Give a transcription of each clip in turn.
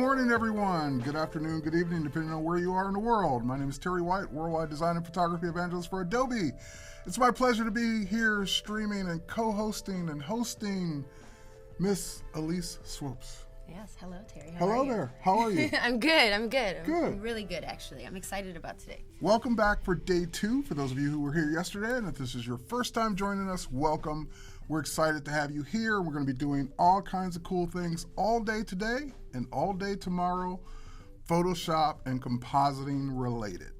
morning, everyone. Good afternoon, good evening, depending on where you are in the world. My name is Terry White, Worldwide Design and Photography Evangelist for Adobe. It's my pleasure to be here streaming and co-hosting and hosting Miss Elise Swopes. Yes, hello, Terry. Hello there. How are you? I'm good. Good. I'm really good, actually. I'm excited about today. Welcome back for day 2. For those of you who were here yesterday, and if this is your first time joining us, welcome. We're excited to have you here. We're going to be doing all kinds of cool things all day today and all day tomorrow, Photoshop and compositing related.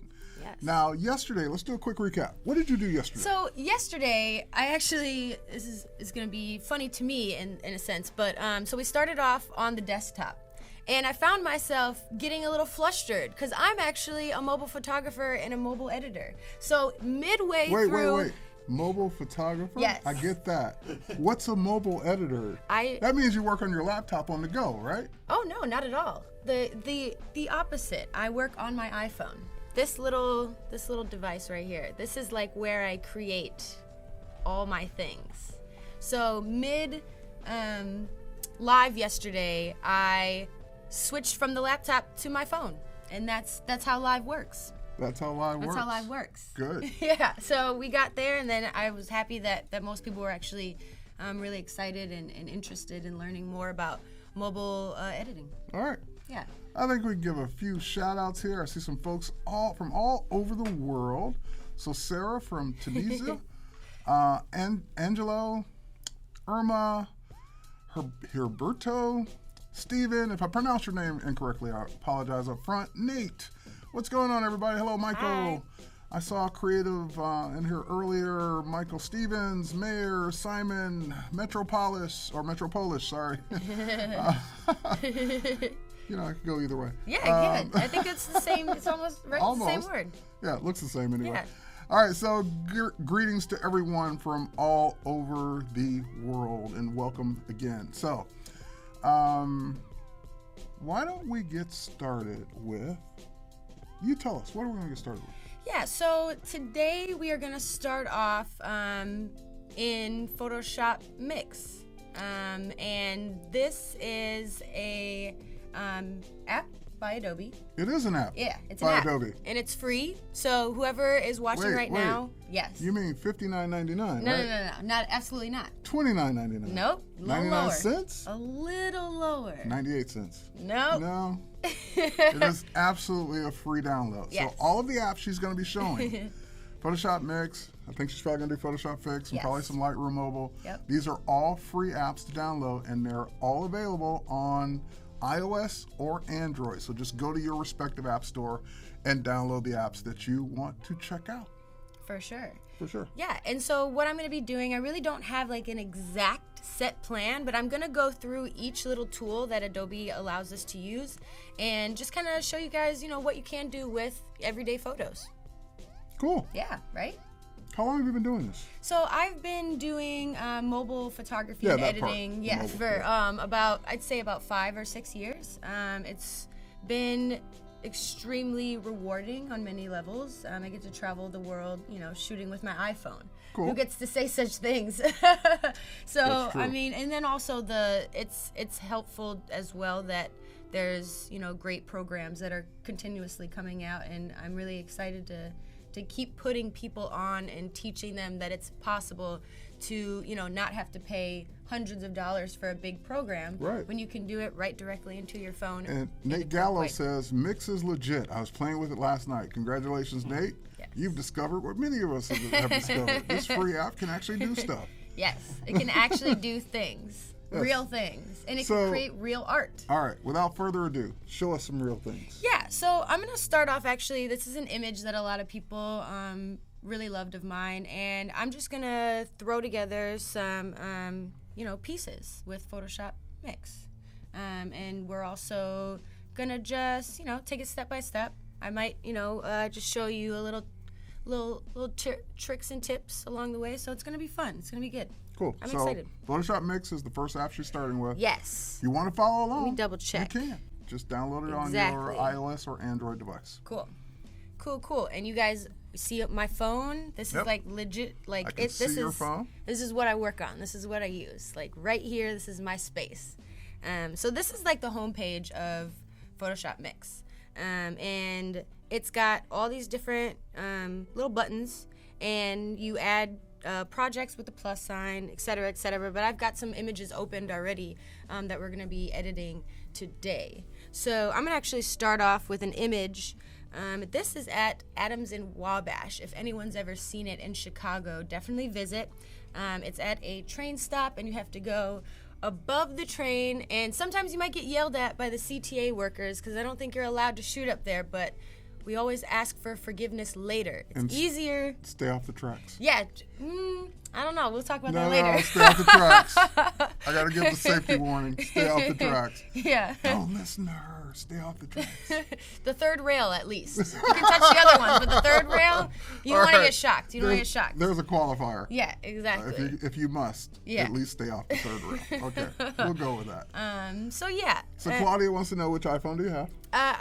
Yes. Now, yesterday, let's do a quick recap. What did you do yesterday? So yesterday, I actually, this is going to be funny to me in a sense, but so we started off on the desktop. And I found myself getting a little flustered because I'm actually a mobile photographer and a mobile editor. So midway through... Wait. Mobile photographer? Yes. I get that. What's a mobile editor? That means you work on your laptop on the go, right? Oh, no, not at all. The opposite. I work on my iPhone. This little device right here. This is like where I create all my things. So live yesterday, I switched from the laptop to my phone, and that's how live works. That's how live works. That's how live works. Good. Yeah. So we got there, and then I was happy that most people were actually really excited and interested in learning more about mobile editing. All right. Yeah. I think we can give a few shout outs here. I see some folks from all over the world. So Sarah from Tunisia, Angelo, Irma, Herberto, Steven. If I pronounce your name incorrectly, I apologize up front. Nate. What's going on, everybody? Hello, Michael. Hi. I saw creative in here earlier. Michael Stevens, Mayor, Simon, Metropolis, sorry. I could go either way. Yeah, good. I think it's the same. It's almost the same word. Yeah, it looks the same anyway. Yeah. All right, so greetings to everyone from all over the world, and welcome again. So, why don't we get started with... You tell us, what are we going to get started with? Yeah, so today we are going to start off in Photoshop Mix. And this is a app by Adobe. It is an app? Yeah, it's by an app. Adobe. And it's free, so whoever is watching right now, yes. You mean $59.99, No, right? no, absolutely not. $29.99. Nope, a little 99 lower. cents? A little lower. 98 cents. Nope. No. It is absolutely a free download. Yes. So all of the apps she's going to be showing, Photoshop Mix, I think she's probably going to do Photoshop Fix, and Yes. probably some Lightroom Mobile. Yep. These are all free apps to download, and they're all available on iOS or Android. So just go to your respective app store and download the apps that you want to check out. For sure. For sure. Yeah, and so what I'm going to be doing, I really don't have like an exact set plan, but I'm going to go through each little tool that Adobe allows us to use and just kind of show you guys, what you can do with everyday photos. Cool. Yeah, right? How long have you been doing this? So I've been doing mobile photography and editing, for I'd say about 5 or 6 years. It's been extremely rewarding on many levels. I get to travel the world, shooting with my iPhone. Cool. Who gets to say such things? So I mean, and then also it's helpful as well that there's great programs that are continuously coming out, and I'm really excited to keep putting people on and teaching them that it's possible to not have to pay hundreds of dollars for a big program, right, when you can do it right directly into your phone. And Nate Gallo says, Mix is legit. I was playing with it last night. Congratulations, Nate. Yes. You've discovered what many of us have discovered. This free app can actually do stuff. Yes, it can actually do things. Yes. Real things. And it can create real art. All right, without further ado, show us some real things. Yeah, so I'm going to start off, actually, this is an image that a lot of people really loved of mine, and I'm just going to throw together some, pieces with Photoshop Mix. And we're also going to just, take it step by step. I might, just show you a little tricks and tips along the way, so it's going to be fun. It's going to be good. Cool. I'm excited. Photoshop Mix is the first app she's starting with. Yes. If you want to follow along, Let me double check. You can. Just download it on your iOS or Android device. Cool. And you guys see my phone? This is like legit. Like I can see your phone. This is what I work on. This is what I use. Like right here, this is my space. So this is like the homepage of Photoshop mix. And it's got all these different little buttons, and you add projects with the plus sign, et cetera, et cetera. But I've got some images opened already that we're going to be editing today. So I'm going to actually start off with an image. This is at Adams and Wabash. If anyone's ever seen it in Chicago, definitely visit. It's at a train stop, and you have to go above the train, and sometimes you might get yelled at by the CTA workers because I don't think you're allowed to shoot up there, but we always ask for forgiveness later. It's easier. Stay off the tracks. Yeah. I don't know. We'll talk about that later. No, stay off the tracks. I got to give the safety warning. Stay off the tracks. Yeah. Don't listen to her. Stay off the tracks. The third rail, at least. You can touch the other ones, but the third rail, you don't want to get shocked. You don't want to get shocked. There's a qualifier. Yeah, exactly. If you must, at least stay off the third rail. Okay, we'll go with that. So yeah. So Claudia wants to know, which iPhone do you have?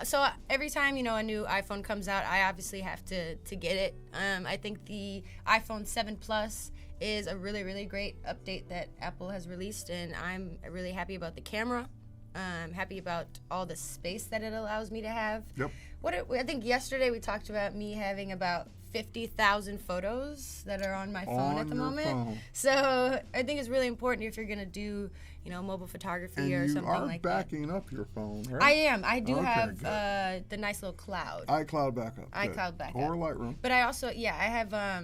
So every time a new iPhone comes out, I obviously have to get it. I think the iPhone 7 Plus is a really, really great update that Apple has released, and I'm really happy about the camera. I'm happy about all the space that it allows me to have. Yep. I think yesterday we talked about me having about 50,000 photos that are on my phone at the moment. Phone. So I think it's really important if you're going to do, mobile photography or something like that. And you are backing up your phone, right? I am. I do have the nice little cloud. iCloud backup. iCloud backup. Or Lightroom. But I also, I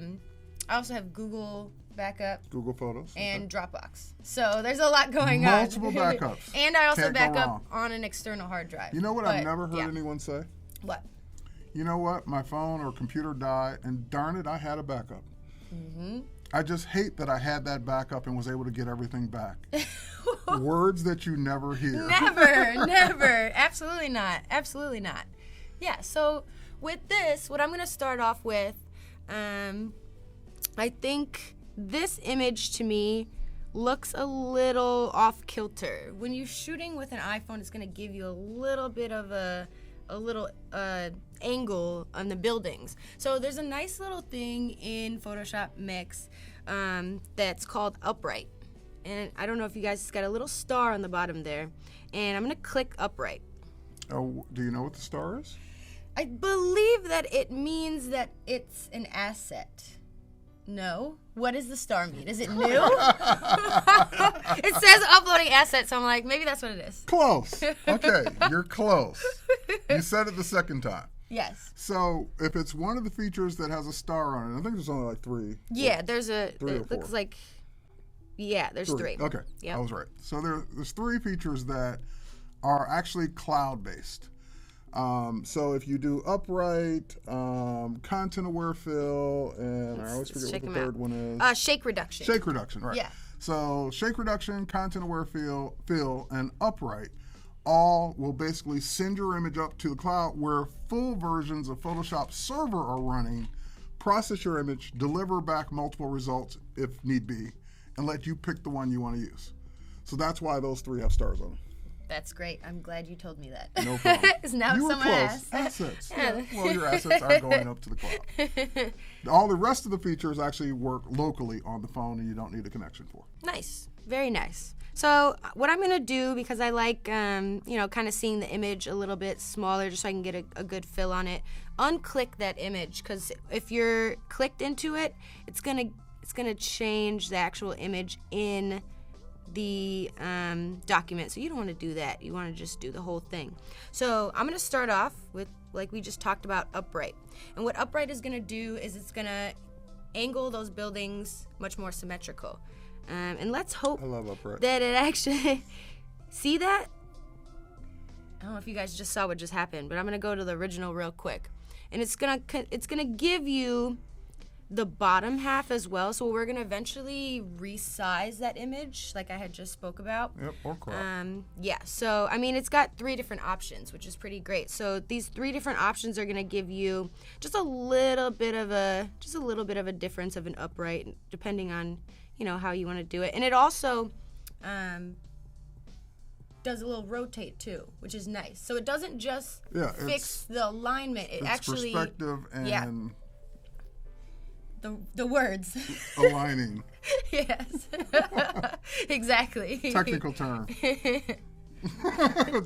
also have Google backup. Google Photos. And Dropbox. So there's a lot going on. Multiple backups. And I also back up on an external hard drive. You know what I've never heard anyone say? What? You know what? My phone or computer died, and darn it, I had a backup. Mm-hmm. I just hate that I had that backup and was able to get everything back. Words that you never hear. Never. Absolutely not. Absolutely not. Yeah, so with this, what I'm going to start off with, I think this image to me looks a little off kilter. When you're shooting with an iPhone, it's going to give you a little bit of a angle on the buildings. So there's a nice little thing in Photoshop Mix that's called upright. And I don't know if you guys, it's got a little star on the bottom there. And I'm going to click upright. Oh, do you know what the star is? I believe that it means that it's an asset. No? What does the star mean? Is it new? It says uploading assets, so I'm like, maybe that's what it is. Close. Okay, you're close. You said it the second time. Yes. So if it's one of the features that has a star on it, I think there's only like three. Yeah, there's three or four. Looks like, there's three. Okay, yep. I was right. So there's three features that are actually cloud-based. So if you do upright, content-aware fill, and I always forget what the third one is. Shake reduction. Shake reduction, right. Yeah. So shake reduction, content-aware fill, and upright all will basically send your image up to the cloud where full versions of Photoshop Server are running, process your image, deliver back multiple results if need be, and let you pick the one you want to use. So that's why those three have stars on them. That's great. I'm glad you told me that. No problem. Because now you were someone close. asked. Assets. Yeah. Well, your assets are going up to the cloud. All the rest of the features actually work locally on the phone, and you don't need a connection for. Nice. Very nice. So what I'm going to do, because I like, kind of seeing the image a little bit smaller just so I can get a good fill on it, unclick that image, because if you're clicked into it, it's going to change the actual image in the document. So you don't want to do that. You want to just do the whole thing. So I'm going to start off with, like we just talked about, upright. And what upright is going to do is it's going to angle those buildings much more symmetrical. And let's hope I love upright. That it actually, see that? I don't know if you guys just saw what just happened, but I'm going to go to the original real quick. And it's going to give you the bottom half as well, so we're going to eventually resize that image like I had just spoke about. Yep, or crop. So I mean, it's got three different options, which is pretty great. So these three different options are going to give you just a little bit of a difference of an upright, depending on how you want to do it. And it also does a little rotate too, which is nice. So it doesn't just fix the alignment. It actually perspective and the words. Aligning. Yes. Exactly. Technical term.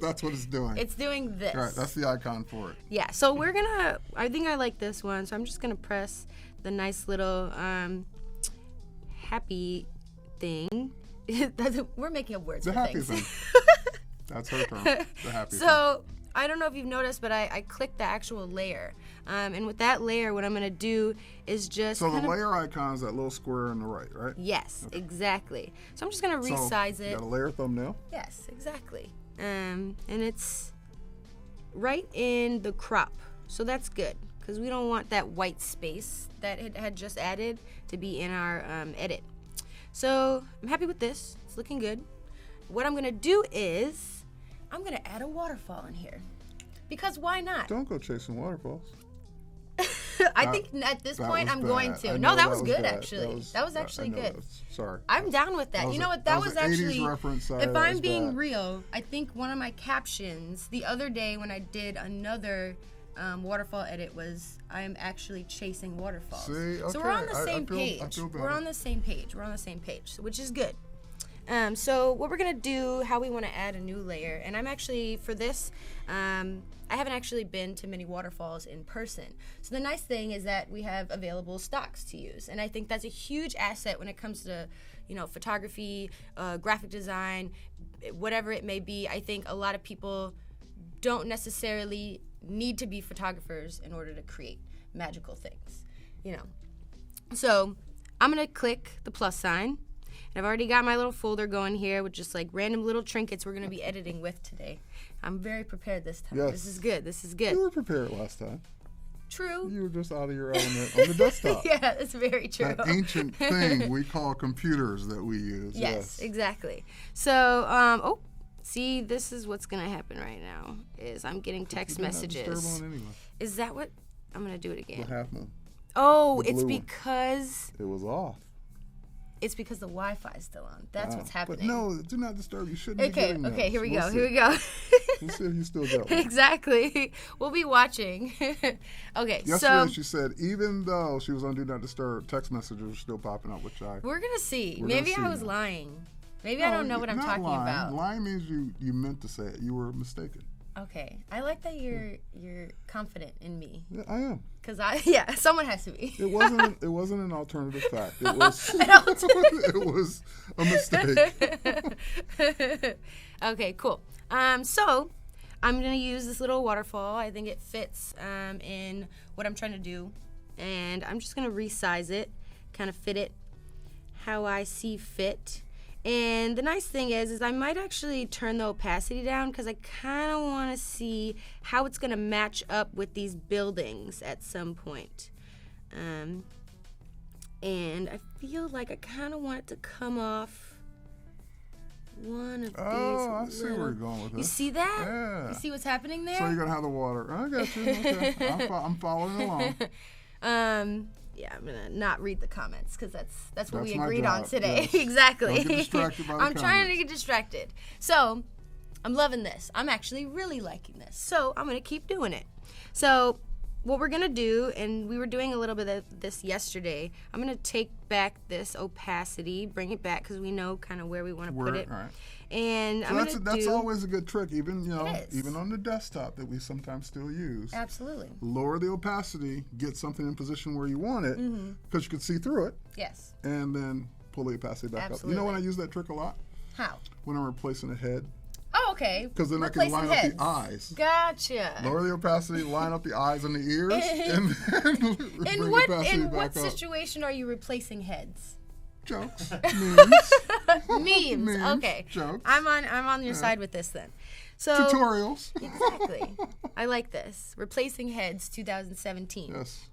That's what it's doing. It's doing this. All right, that's the icon for it. Yeah, so we're gonna, I think I like this one, so I'm just gonna press the nice little happy thing. We're making up words The for happy things. thing. That's her term. The happy thing. So I don't know if you've noticed, but I clicked the actual layer. And with that layer, what I'm going to do is just So the layer icon is that little square on the right, right? Yes, exactly. So I'm just going to resize it. You got a layer thumbnail? Yes, exactly. And it's right in the crop. So that's good, because we don't want that white space that it had just added to be in our edit. So I'm happy with this. It's looking good. What I'm going to do is I'm going to add a waterfall in here. Because why not? Don't go chasing waterfalls. I think at this point I'm going to. No, that was good actually. That was actually good. Sorry. I'm down with that. You know what? That was actually, 80s reference. if I'm being real, I think one of my captions the other day when I did another waterfall edit was, I am actually chasing waterfalls. See, okay. So we're on the same page. We're on the same page. We're on the same page, which is good. So what we're gonna do, how we want to add a new layer, and I'm actually, for this, I haven't actually been to many waterfalls in person. So the nice thing is that we have available stocks to use, and I think that's a huge asset when it comes to, photography, graphic design, whatever it may be. I think a lot of people don't necessarily need to be photographers in order to create magical things, So I'm gonna click the plus sign. I've already got my little folder going here with just like random little trinkets we're going to be editing with today. I'm very prepared this time. Yes. This is good. This is good. You were prepared last time. True. You were just out of your element on the desktop. Yeah, that's very true. That ancient thing we call computers that we use. Yes, exactly. So, see, this is what's going to happen right now is I'm getting text messages. Anyway. Is that what? I'm going to do it again. What happened? Oh, it's because... It was off. It's because the Wi-Fi is still on. That's what's happening. But no, do not disturb. You shouldn't be getting those. Okay, here we go. We'll see if you still got one. Exactly. We'll be watching. Okay, Yesterday she said even though she was on Do Not Disturb, text messages were still popping up, which I... We're going to see. Maybe I was lying. Maybe I don't know what I'm talking about. Lying means you meant to say it. You were mistaken. Okay. I like that you're confident in me. Yeah, I am. Cause someone has to be. It wasn't an alternative fact. It was it was a mistake. Okay, cool. So I'm gonna use this little waterfall. I think it fits in what I'm trying to do, and I'm just gonna resize it, kind of fit it how I see fit. And the nice thing is I might actually turn the opacity down because I kind of want to see how it's going to match up with these buildings at some point. And I feel like I kind of want it to come off one of these. Oh, I see where you're going with this. You see that? Yeah. You see what's happening there? So you're going to have the water. I got you. Okay. I'm following along. Yeah, I'm gonna not read the comments because that's what we agreed job. on today. Yes. Exactly. Don't get distracted by the I'm trying comments. to get distracted. So I'm loving this. I'm actually really liking this. So I'm gonna keep doing it. So what we're gonna do, and we were doing a little bit of this yesterday, I'm gonna take back this opacity, bring it back because we know kind of where we want to put it. Right. And so that's always a good trick, even even on the desktop that we sometimes still use. Absolutely. Lower the opacity, get something in position where you want it, because you can see through it. Yes. And then pull the opacity back up. You know when I use that trick a lot? How? When I'm replacing a head. Oh, okay. Because then I can line up the eyes. Gotcha. Lower the opacity, line up the eyes and the ears, and then bring the opacity in back what up. situation are you replacing heads? Jokes, memes, Memes. Okay. Jokes. I'm on your side with this then. So Tutorials. Exactly. I like this. Replacing heads 2017. Yes.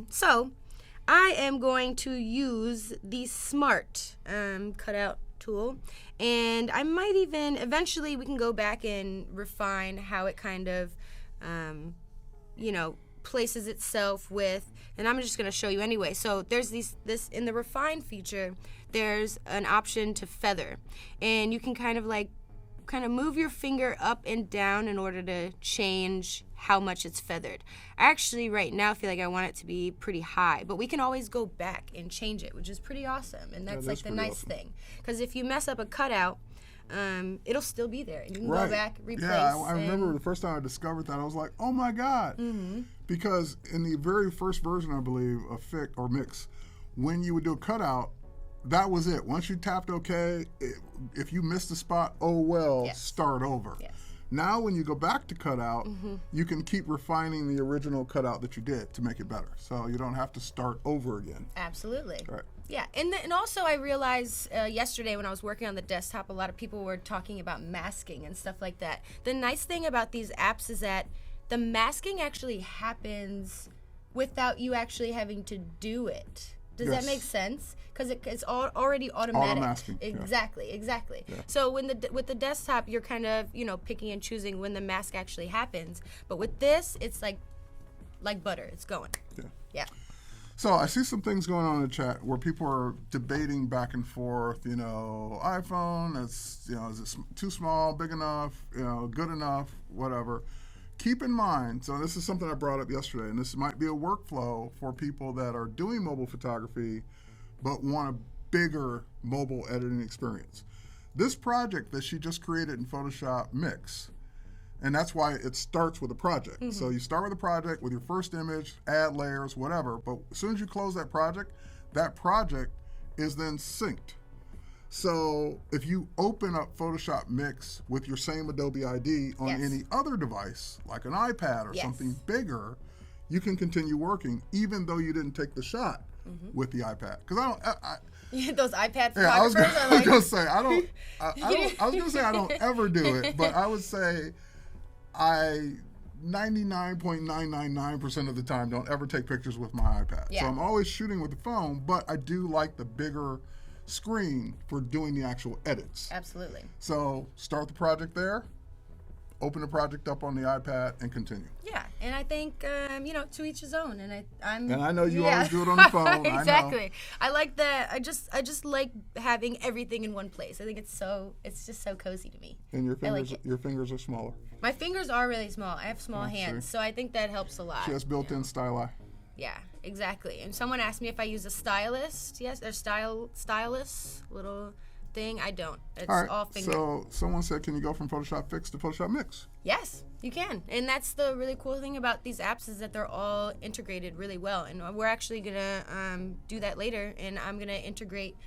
So I am going to use the Smart cutout tool, and I might even eventually we can go back and refine how it kind of places itself with, and I'm just going to show you anyway. So there's this in the refine feature, there's an option to feather, and you can kind of move your finger up and down in order to change how much it's feathered. I actually right now feel like I want it to be pretty high, but we can always go back and change it, which is pretty awesome, and that's like the nice thing. Because if you mess up a cutout, it'll still be there. And you can Right. go back, replace. Yeah, I remember the first time I discovered that, I was like, oh my God. Because in the very first version, I believe, of Fic or Mix, when you would do a cutout, that was it. Once you tapped OK, if you missed a spot, oh well, start over. Yes. Now when you go back to cutout, you can keep refining the original cutout that you did to make it better. So you don't have to start over again. Absolutely. Right. Yeah, and also I realized yesterday when I was working on the desktop, a lot of people were talking about masking and stuff like that. The nice thing about these apps is that the masking actually happens without you actually having to do it. Does that make sense? Because it's already automatic. Auto-masking. Exactly. Yeah. So with the desktop, you're kind of picking and choosing when the mask actually happens. But with this, it's like butter. It's going. Yeah. So I see some things going on in the chat where people are debating back and forth. iPhone. Is it too small, big enough? Good enough? Whatever. Keep in mind, so this is something I brought up yesterday, and this might be a workflow for people that are doing mobile photography but want a bigger mobile editing experience. This project that she just created in Photoshop Mix, and that's why it starts with a project. So you start with a project with your first image, add layers, whatever, but as soon as you close that project is then synced. So if you open up Photoshop Mix with your same Adobe ID on any other device, like an iPad or something bigger, you can continue working even though you didn't take the shot with the iPad. Because those iPad photographers I was gonna say I don't ever do it, but I would say I 99.999% of the time don't ever take pictures with my iPad. So I'm always shooting with the phone, but I do like the bigger screen for doing the actual edits. Absolutely. So start the project there, open the project up on the iPad, and continue. Yeah, and I think to each his own. And I know you always do it on the phone. Exactly. I like that. I just like having everything in one place. I think it's just so cozy to me. And your fingers are smaller. My fingers are really small. I have small hands, so I think that helps a lot. She has built-in styli. Yeah, exactly. And someone asked me if I use a stylist. Yes, or stylus little thing. I don't. It's all finger. So someone said, can you go from Photoshop Fix to Photoshop Mix? Yes, you can. And that's the really cool thing about these apps is that they're all integrated really well. And we're actually going to do that later. And I'm going to integrate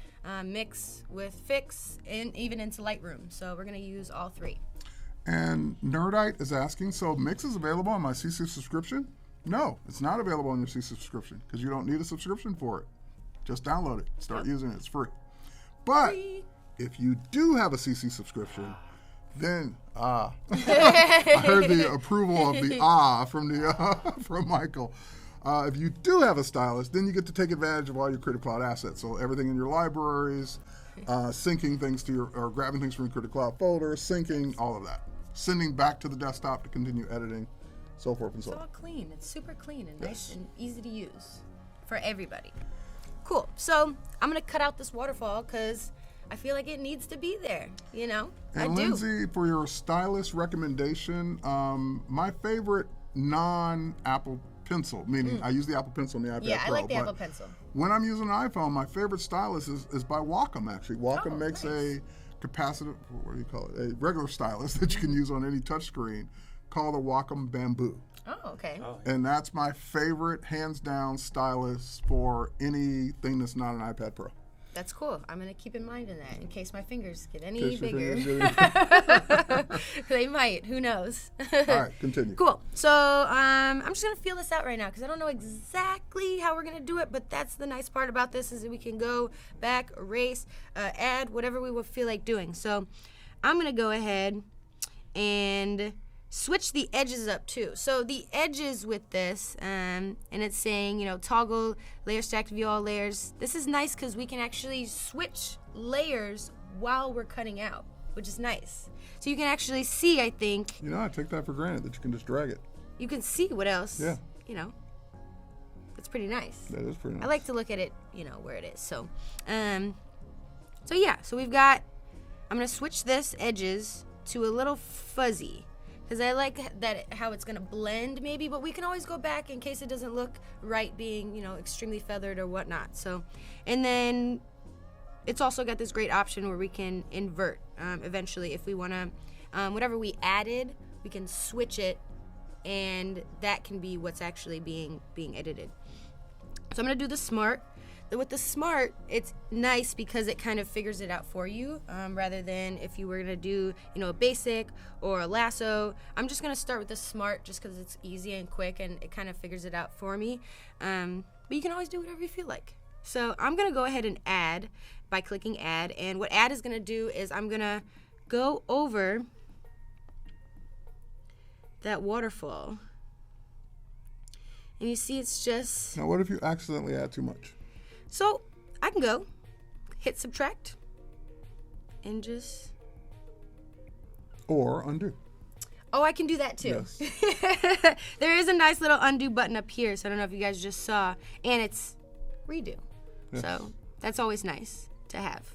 Mix with Fix and even into Lightroom. So we're going to use all three. And Nerdite is asking, so Mix is available on my CC subscription? No, it's not available on your CC subscription because you don't need a subscription for it. Just download it. Start using it. It's free. But if you do have a CC subscription, then I heard the approval of the from Michael. If you do have a stylist, then you get to take advantage of all your Creative Cloud assets. So everything in your libraries, syncing things to or grabbing things from your Creative Cloud folder, syncing, all of that. Sending back to the desktop to continue editing, so forth and so on. It's all clean. It's super clean and nice and easy to use for everybody. Cool. So I'm going to cut out this waterfall because I feel like it needs to be there, And Lindsay, for your stylist recommendation, my favorite non-Apple Pencil, meaning I use the Apple Pencil in the iPad Pro. Yeah, I like the Apple Pencil. When I'm using an iPhone, my favorite stylus is by Wacom, actually. Wacom makes a capacitive, what do you call it, a regular stylus that you can use on any touchscreen called the Wacom Bamboo. Oh, okay. And that's my favorite, hands down, stylus for anything that's not an iPad Pro. That's cool. I'm going to keep in mind in that in case my fingers get any bigger. They might. Who knows? All right, continue. Cool. So I'm just going to feel this out right now because I don't know exactly how we're going to do it, but that's the nice part about this is that we can go back, erase, add, whatever we would feel like doing. So I'm going to go ahead and switch the edges up too. So the edges with this, and it's saying, toggle layer stack view all layers. This is nice because we can actually switch layers while we're cutting out, which is nice. So you can actually see, I think. I take that for granted that you can just drag it. You can see what else. Yeah. It's pretty nice. That is pretty nice. I like to look at it, where it is. So, so we've got, I'm going to switch this edges to a little fuzzy. Because I like that how it's going to blend maybe, but we can always go back in case it doesn't look right being, extremely feathered or whatnot. So, and then it's also got this great option where we can invert eventually if we want to. Whatever we added, we can switch it, and that can be what's actually being edited. So I'm going to do the Smart. With the Smart, it's nice because it kind of figures it out for you, rather than if you were going to do, a basic or a lasso. I'm just going to start with the Smart just because it's easy and quick, and it kind of figures it out for me. But you can always do whatever you feel like. So I'm going to go ahead and add by clicking Add. And what Add is going to do is I'm going to go over that waterfall. And you see it's just... Now, what if you accidentally add too much? So I can go, hit subtract, and just... Or undo. Oh, I can do that too. Yes. There is a nice little undo button up here, so I don't know if you guys just saw. And it's redo. Yes. So that's always nice to have.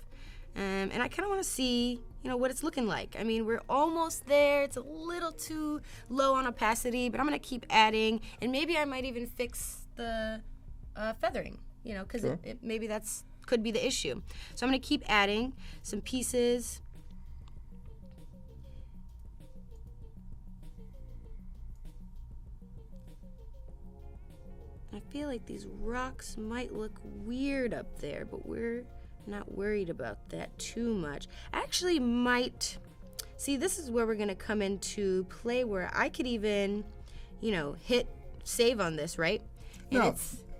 And I kind of want to see, what it's looking like. I mean, we're almost there. It's a little too low on opacity, but I'm going to keep adding. And maybe I might even fix the feathering, because Sure. maybe that's could be the issue. So I'm going to keep adding some pieces. I feel like these rocks might look weird up there, but we're not worried about that too much. Actually might, see, this is where we're gonna come into play where I could even, hit save on this, right? And Now,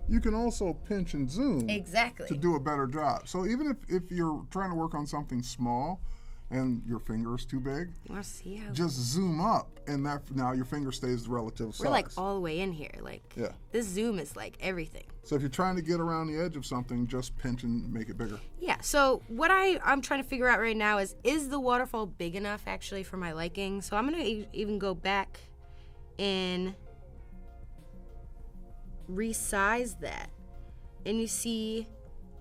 you can also pinch and zoom exactly to do a better job. So even if you're trying to work on something small and your finger's too big, you wanna see how just zoom up, and now your finger stays the relative size. we're like all the way in here. Like Yeah. this zoom is like everything. So if you're trying to get around the edge of something, just pinch and make it bigger. Yeah, so what I'm trying to figure out right now is the waterfall big enough actually for my liking? So I'm going to even go back and resize that. And you see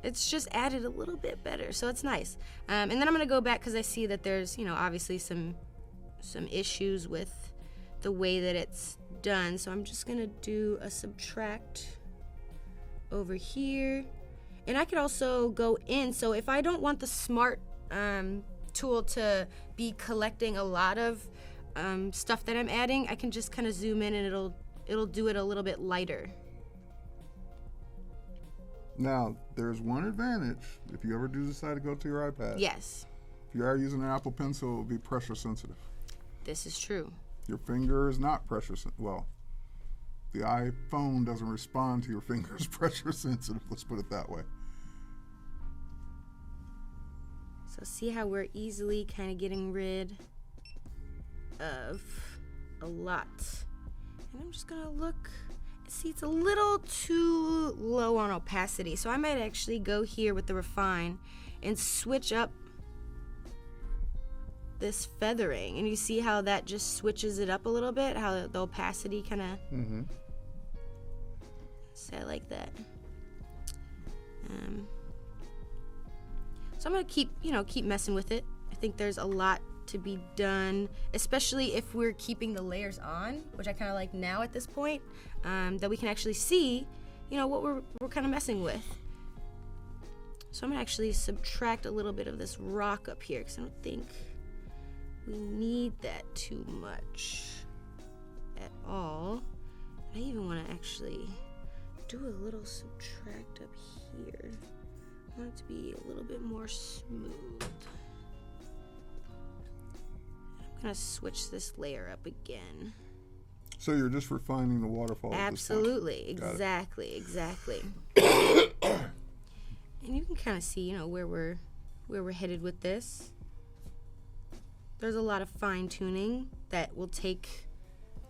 it's just added a little bit better, so it's nice. And then I'm going to go back because I see that there's, obviously some issues with the way that it's done. So I'm just going to do a subtract over here, and I could also go in. So if I don't want the Smart tool to be collecting a lot of stuff that I'm adding, I can just kind of zoom in and it'll do it a little bit lighter. Now, there's one advantage if you ever do decide to go to your iPad. Yes, If you are using an Apple Pencil, it will be pressure sensitive. this is true. Your finger is not pressure sensitive. Well, the iPhone doesn't respond to your fingers pressure sensitive, let's put it that way. So see how we're easily kind of getting rid of a lot. And I'm just gonna look, see it's a little too low on opacity. So I might actually go here with the refine and switch up this feathering. And you see how that just switches it up a little bit, how the opacity kind of, so I like that. So I'm gonna keep messing with it. I think there's a lot to be done, especially if we're keeping the layers on, which I kind of like now at this point, that we can actually see, what we're kind of messing with. So I'm gonna actually subtract a little bit of this rock up here because I don't think we need that too much at all. I even want to actually do a little subtract up here. I want it to be a little bit more smooth. I'm gonna switch this layer up again. So you're just refining the waterfall. Absolutely, exactly. And you can kind of see, where we're headed with this. There's a lot of fine tuning that will take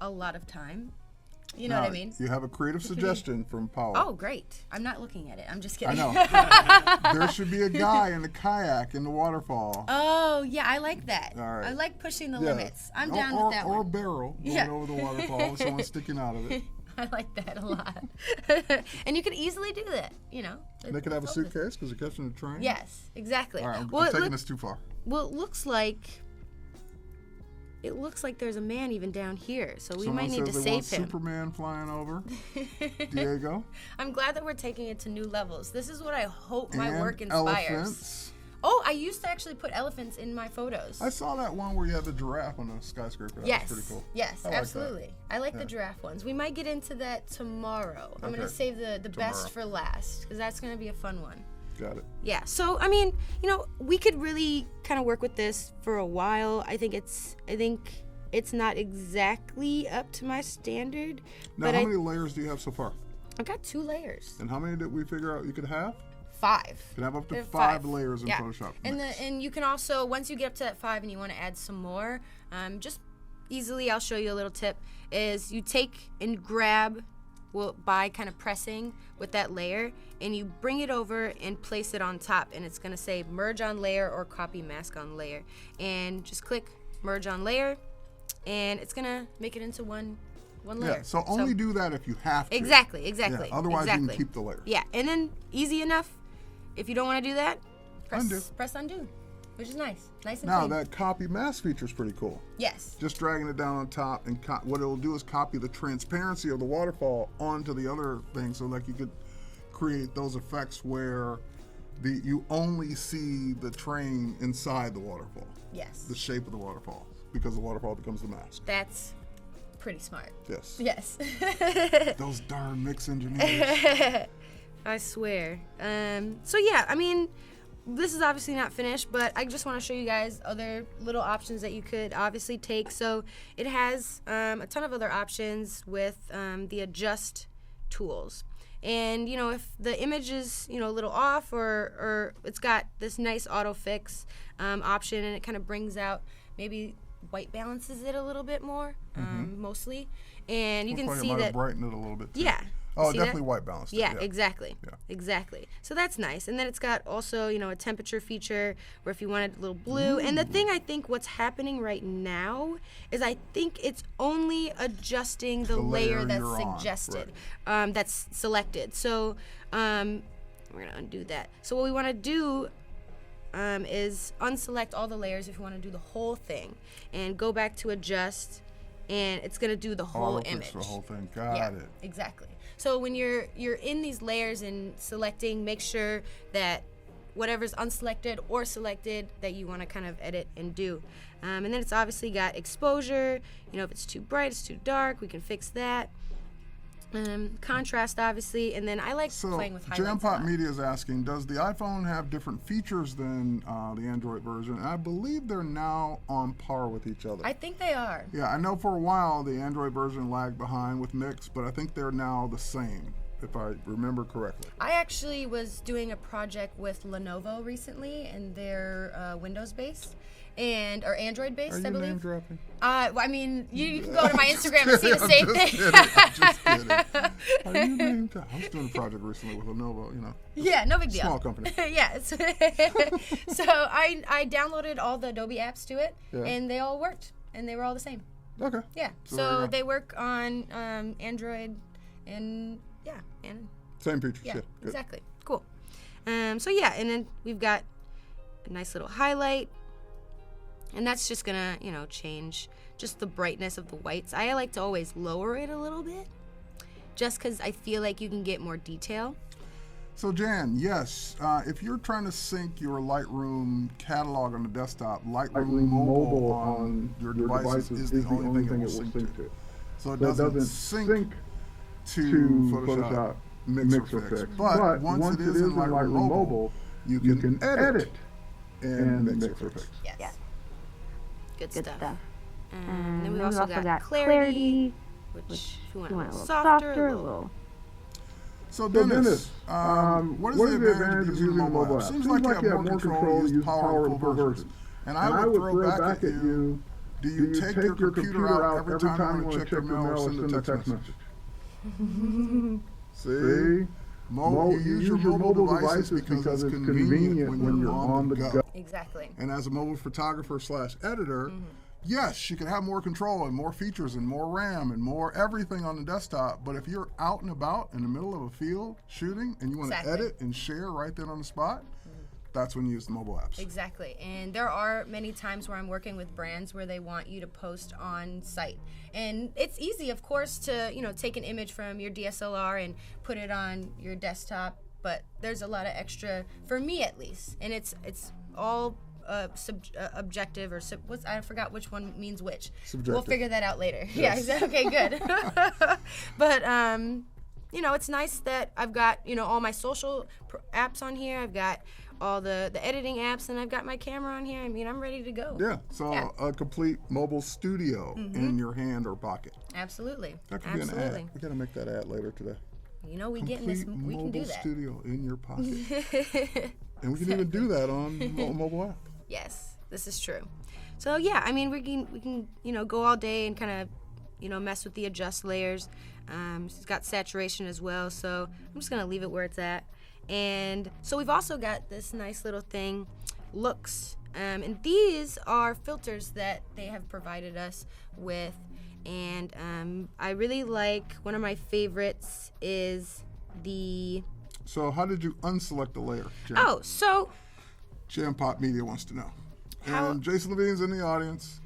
a lot of time. You know what I mean? You have a creative suggestion from Paul. Oh, great. I'm not looking at it. I'm just kidding. I know. There should be a guy in a kayak in the waterfall. Oh, yeah, I like that. All right. I like pushing the limits. I'm down with that or one. Or a barrel going over the waterfall and someone sticking out of it. I like that a lot. And you could easily do that, They could have a suitcase because they're catching the train. Yes, exactly. All right, I'm taking this too far. Well, it looks like there's a man even down here, so we might need to save him. Superman flying over. Diego. I'm glad that we're taking it to new levels. This is what I hope my and work inspires. Elephants. Oh, I used to actually put elephants in my photos. I saw that one where you had the giraffe on the skyscraper. That was pretty cool. Yes, I absolutely. Like I like the giraffe ones. We might get into that tomorrow. I'm going to save the best for last because that's going to be a fun one. Got it. Yeah, so I mean, you know, we could really kind of work with this for a while. I think it's not exactly up to my standard. Now, but how many layers do you have so far? I got 2 layers. And how many did we figure out you could have? 5. You can have up to 5 layers in Photoshop. And you can also, once you get up to that 5 and you want to add some more, just easily, I'll show you a little tip, is you take and grab, by kind of pressing with that layer, and you bring it over and place it on top, and it's going to say merge on layer or copy mask on layer. And just click merge on layer, and it's going to make it into one layer. Yeah, so only do that if you have to. Exactly. Yeah, otherwise you can keep the layers. Yeah, and then easy enough. If you don't want to do that, press undo, which is nice and clean. Now that copy mask feature is pretty cool. Yes. Just dragging it down on top, and what it'll do is copy the transparency of the waterfall onto the other thing, so like you could create those effects where you only see the train inside the waterfall. Yes. The shape of the waterfall, because the waterfall becomes the mask. That's pretty smart. Yes. Yes. Those darn mix engineers. I swear. So yeah, I mean, this is obviously not finished, but I just want to show you guys other little options that you could obviously take. So it has a ton of other options with the adjust tools. And, you know, if the image is, you know, a little off or it's got this nice auto fix option, and it kind of brings out, maybe white balances it a little bit more, mostly. And you can see might that. Have brightened it a little bit too. Yeah. Oh, see definitely that? white balanced. Yeah, exactly. Yeah. Exactly. So that's nice. And then it's got also, you know, a temperature feature where if you wanted a little blue. And the thing I think what's happening right now is I think it's only adjusting the layer that's suggested, that's selected. So we're going to undo that. So what we want to do is unselect all the layers if you want to do the whole thing, and go back to adjust, and it's going to do the whole image. The whole thing. Got it. Exactly. So when you're in these layers and selecting, make sure that whatever's unselected or selected that you want to kind of edit and do. And then it's obviously got exposure. You know, if it's too bright, it's too dark, we can fix that. Contrast, obviously, and then I like playing with highlights. Jampot Media is asking, does the iPhone have different features than the Android version? And I believe they're now on par with each other. I think they are. Yeah, I know for a while the Android version lagged behind with Mix, but I think they're now the same, if I remember correctly. I actually was doing a project with Lenovo recently, and their Windows based. Or Android based, I believe. Name dropping? I mean, you can go to my Instagram and see the same thing. I'm just kidding. Are you name dropping? I was doing a project recently with Lenovo, you know. Yeah, no big deal. Small company. Yeah. So I downloaded all the Adobe apps to it, and they all worked, and they were all the same. Okay. Yeah. So they work on Android, and same features. yeah, Good. Exactly. Cool. So yeah, and then we've got a nice little highlight. And that's just gonna, you know, change just the brightness of the whites. I like to always lower it a little bit, just because I feel like you can get more detail. So Jan, yes, if you're trying to sync your Lightroom catalog on the desktop, Lightroom mobile on your devices is the only thing it will sync to. So it doesn't sync to Photoshop Mix or Fix. But once it is in Lightroom mobile, you can edit in Mix or Fix. Yes. Good stuff. And then we also got clarity, which if you want a little softer, a little. So Dennis, what is the advantage of using a mobile app? Seems like you have more control to use powerful versions. And I would throw back at you, do you take your computer out every time you want to check your mail or send a text message? See? You use your mobile devices because it's convenient when you're on the go. Exactly. And as a mobile photographer / editor, yes, you can have more control and more features and more RAM and more everything on the desktop. But if you're out and about in the middle of a field shooting and you want to edit and share right there on the spot, that's when you use the mobile apps. Exactly. And there are many times where I'm working with brands where they want you to post on site. And it's easy, of course, to, you know, take an image from your DSLR and put it on your desktop, but there's a lot of extra, for me at least, and it's objective or I forgot which one means which. Subjective. We'll figure that out later. Yes. Yeah, okay, good. But it's nice that I've got all my social apps on here. I've got all the editing apps, and I've got my camera on here. I mean, I'm ready to go. Yeah, so a complete mobile studio in your hand or pocket. Absolutely. That could be an ad. We got to make that ad later today. We can do mobile that. studio in your pocket. And we can even do that on a mobile app. Yes, this is true. So yeah, I mean, we can go all day and kind of mess with the adjust layers. It's got saturation as well, so I'm just gonna leave it where it's at. And so we've also got this nice little thing, looks, and these are filters that they have provided us with. And I really like, one of my favorites is the... So how did you unselect the layer, Jen? Oh, so... Jam Pop Media wants to know. How... And Jason Levine's in the audience.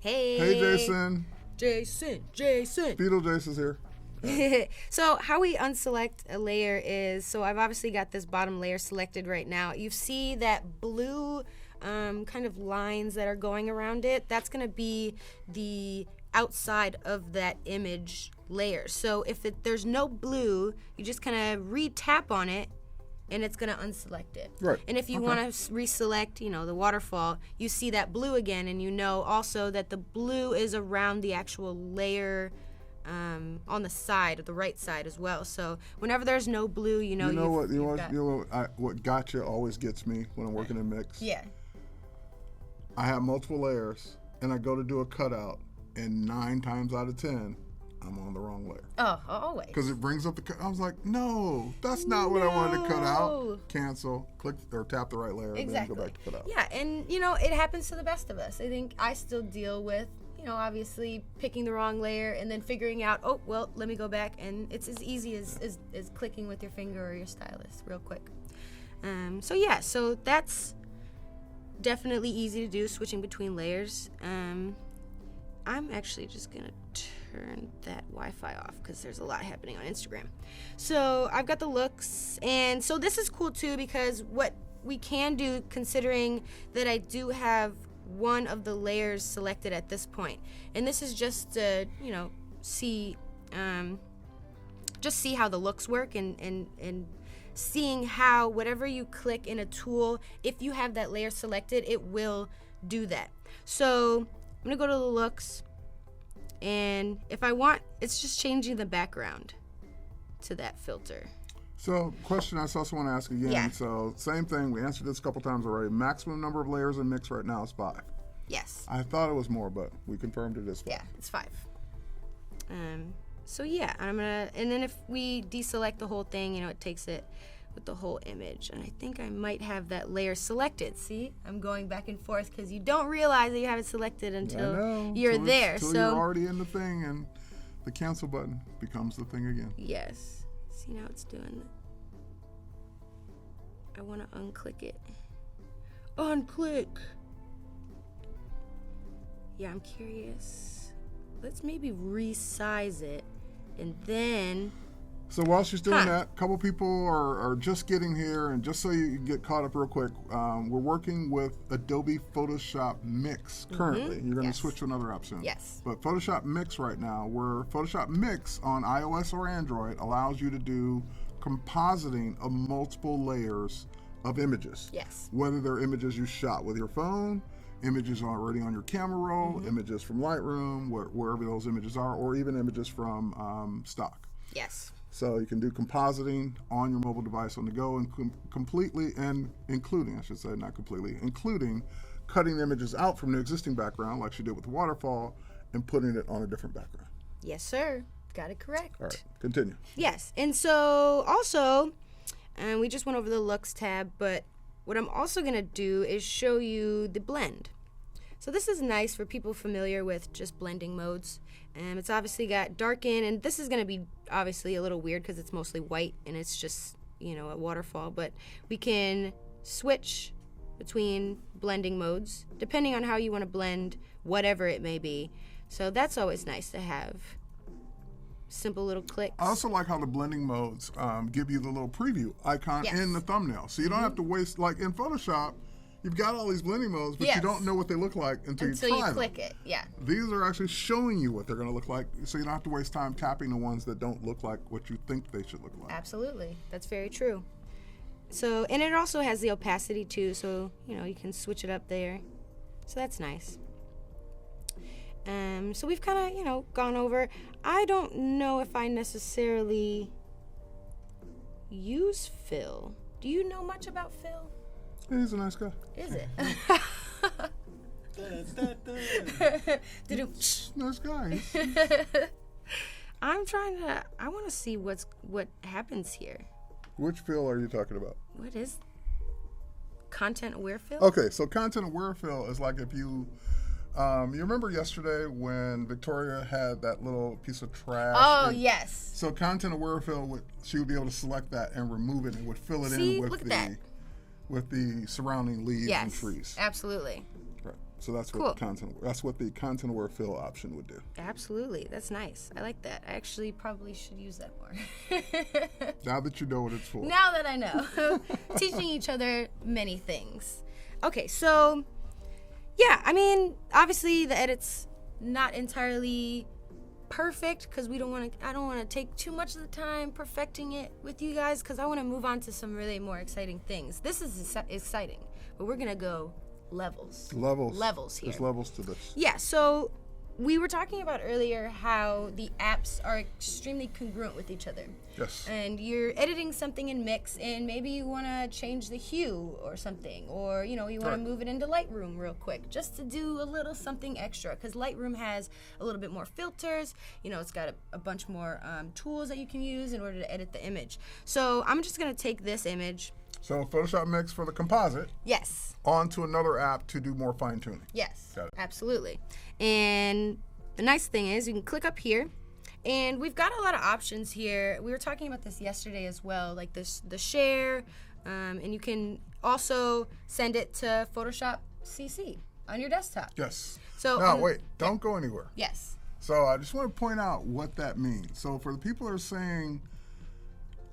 Hey. Hey, Jason. Jason. Beetle Jason's here. So how we unselect a layer is, so I've obviously got this bottom layer selected right now. You see that blue kind of lines that are going around it? That's going to be the outside of that image layer. So if there's no blue, you just kind of re-tap on it and it's going to unselect it. Right. And if you want to reselect, the waterfall, you see that blue again, and you know also that the blue is around the actual layer on the side, the right side as well. So whenever there's no blue, what gotcha always gets me when I'm working in mix. Yeah. I have multiple layers, and I go to do a cutout, and 9 times out of 10, I'm on the wrong layer. Oh, always. Because it brings up I was like, no, that's not what I wanted to cut out. Cancel, click or tap the right layer, exactly. And then go back to cut out. Yeah, and it happens to the best of us. I think I still deal with obviously picking the wrong layer and then figuring out, oh, well, let me go back. And it's as easy as clicking with your finger or your stylus real quick. So that's definitely easy to do, switching between layers. I'm actually just going to turn that Wi-Fi off because there's a lot happening on Instagram. So I've got the looks. And so this is cool, too, because what we can do, considering that I do have one of the layers selected at this point, and this is just to see how the looks work, and seeing how whatever you click in a tool, if you have that layer selected, it will do that. So I'm gonna go to the looks, and if I want, it's just changing the background to that filter. So, question I also want to ask again. Yeah. So, same thing. We answered this a couple times already. Maximum number of layers in mix right now is 5. Yes. I thought it was more, but we confirmed it is 5. Yeah, it's 5. So yeah, and then if we deselect the whole thing, it takes it with the whole image. And I think I might have that layer selected. See, I'm going back and forth because you don't realize that you have it selected until you're there. Until you're already in the thing, and the cancel button becomes the thing again. Yes. See, now it's doing it. I want to unclick it. Unclick! Yeah, I'm curious. Let's maybe resize it, and then... So while she's doing that, a couple people are just getting here, and just so you can get caught up real quick, we're working with Adobe Photoshop Mix currently. You're going to switch to another app soon. Yes. But Photoshop Mix right now, where Photoshop Mix on iOS or Android allows you to do compositing of multiple layers of images. Yes. Whether they're images you shot with your phone, images already on your camera roll, images from Lightroom, wherever those images are, or even images from stock. Yes. So you can do compositing on your mobile device on the go, and including cutting images out from the existing background, like she did with the waterfall, and putting it on a different background. Yes, sir. Got it correct. All right, continue. Yes, and so also, we just went over the looks tab, but what I'm also going to do is show you the blend. So this is nice for people familiar with just blending modes. It's obviously got darken, and this is going to be obviously a little weird because it's mostly white and it's just, a waterfall, but we can switch between blending modes depending on how you want to blend whatever it may be. So that's always nice to have. Simple little clicks. I also like how the blending modes give you the little preview icon in the thumbnail. So you don't have to waste, like in Photoshop, you've got all these blending modes, but Yes. you don't know what they look like until you try them. click it. Yeah. These are actually showing you what they're going to look like, so you don't have to waste time tapping the ones that don't look like what you think they should look like. Absolutely. That's very true. So, and it also has the opacity too, so, you can switch it up there. So that's nice. So we've kind of, gone over. I don't know if I necessarily use Phil. Do you know much about Phil? Yeah, he's a nice guy. Is it? Nice guy. I want to see what happens here. Which Phil are you talking about? What is content aware Phil? Okay, so content aware Phil is like if you remember yesterday when Victoria had that little piece of trash? Oh, yes. So content aware Phil, she would be able to select that and remove it and would fill it in with the surrounding leaves and trees. Absolutely. Right. So that's what the content aware fill option would do. Absolutely. That's nice. I like that. I actually probably should use that more. Now that you know what it's for. Now that I know. Teaching each other many things. Okay, so yeah, I mean, obviously the edit's not entirely perfect because I don't want to take too much of the time perfecting it with you guys because I want to move on to some really more exciting things. This is exciting, but we're going to go levels here. There's levels to this. Yeah, so we were talking about earlier how the apps are extremely congruent with each other. Yes. And you're editing something in Mix, and maybe you want to change the hue or something, or you want to move it into Lightroom real quick, just to do a little something extra. Because Lightroom has a little bit more filters. It's got a bunch more tools that you can use in order to edit the image. So I'm just gonna take this image. So Photoshop Mix for the composite. Yes. Onto another app to do more fine tuning. Yes. Got it. Absolutely. And the nice thing is you can click up here, and we've got a lot of options here. We were talking about this yesterday as well, like the share, and you can also send it to Photoshop CC on your desktop. Yes. So now wait, don't go anywhere. Yes. So I just want to point out what that means. So for the people that are saying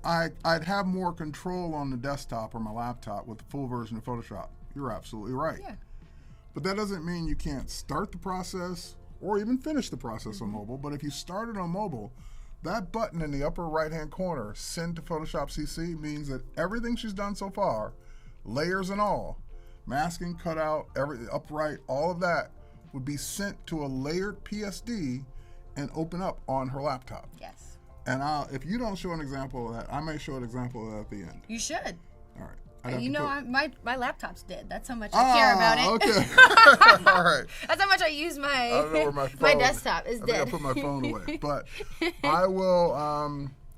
I'd have more control on the desktop or my laptop with the full version of Photoshop, you're absolutely right. Yeah. But that doesn't mean you can't start the process or even finish the process on mobile. But if you start it on mobile, that button in the upper right-hand corner, Send to Photoshop CC, means that everything she's done so far, layers and all, masking, cutout, upright, all of that would be sent to a layered PSD and open up on her laptop. Yes. And if you don't show an example of that, I may show an example of that at the end. You should. All right. My laptop's dead. That's how much I care about it. Okay. All right. That's how much I use I don't know where my my desktop is I dead. think I put my phone away, but I will.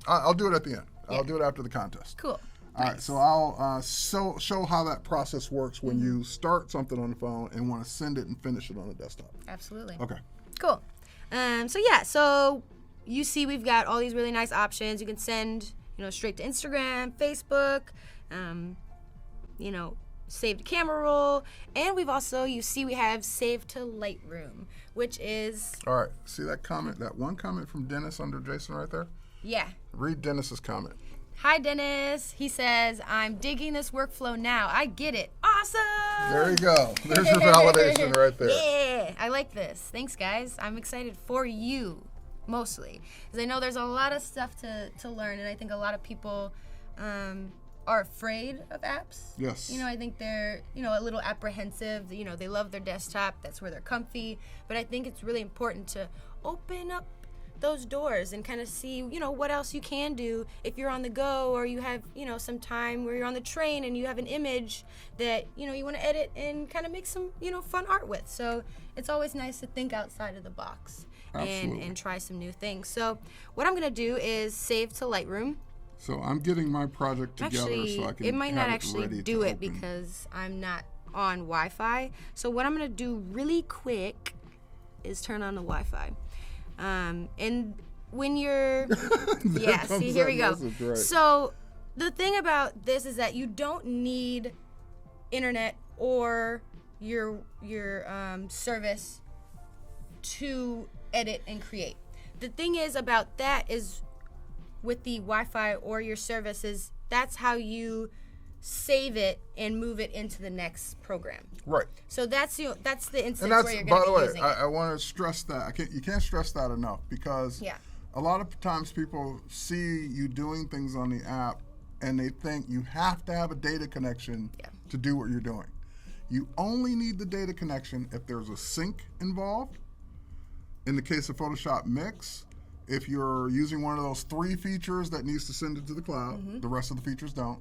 I'll do it at the end. Yeah. I'll do it after the contest. Cool. All right. So I'll show how that process works when you start something on the phone and want to send it and finish it on the desktop. Absolutely. Okay. Cool. So you see we've got all these really nice options. You can send, straight to Instagram, Facebook, save to camera roll, and we have save to Lightroom, which is... All right. See that comment, that one comment from Dennis under Jason right there? Yeah. Read Dennis's comment. Hi, Dennis. He says, I'm digging this workflow now. I get it. Awesome! There you go. There's your validation right there. Yeah, I like this. Thanks, guys. I'm excited for you, mostly. Because I know there's a lot of stuff to learn, and I think a lot of people are afraid of apps. Yes. I think they're, a little apprehensive. They love their desktop. That's where they're comfy. But I think it's really important to open up those doors and kind of see, what else you can do if you're on the go, or you have, some time where you're on the train and you have an image that, you want to edit and kind of make some, fun art with. So it's always nice to think outside of the box and try some new things. So what I'm going to do is save to Lightroom. So I'm getting my project together so I can it might not have actually ready do to it open. because I'm not on Wi-Fi. So what I'm going to do really quick is turn on the Wi-Fi. And when you're, yeah, see, here we go. Message, right. So the thing about this is that you don't need internet or your service to edit and create. The thing is about that is with the Wi-Fi or your services, that's how you save it and move it into the next program. Right. So that's the instance And that's, where you're by going to the be way, using it. I want to stress that. You can't stress that enough, because a lot of times people see you doing things on the app and they think you have to have a data connection to do what you're doing. You only need the data connection if there's a sync involved. In the case of Photoshop Mix, if you're using one of those 3 features that needs to send it to the cloud, the rest of the features don't,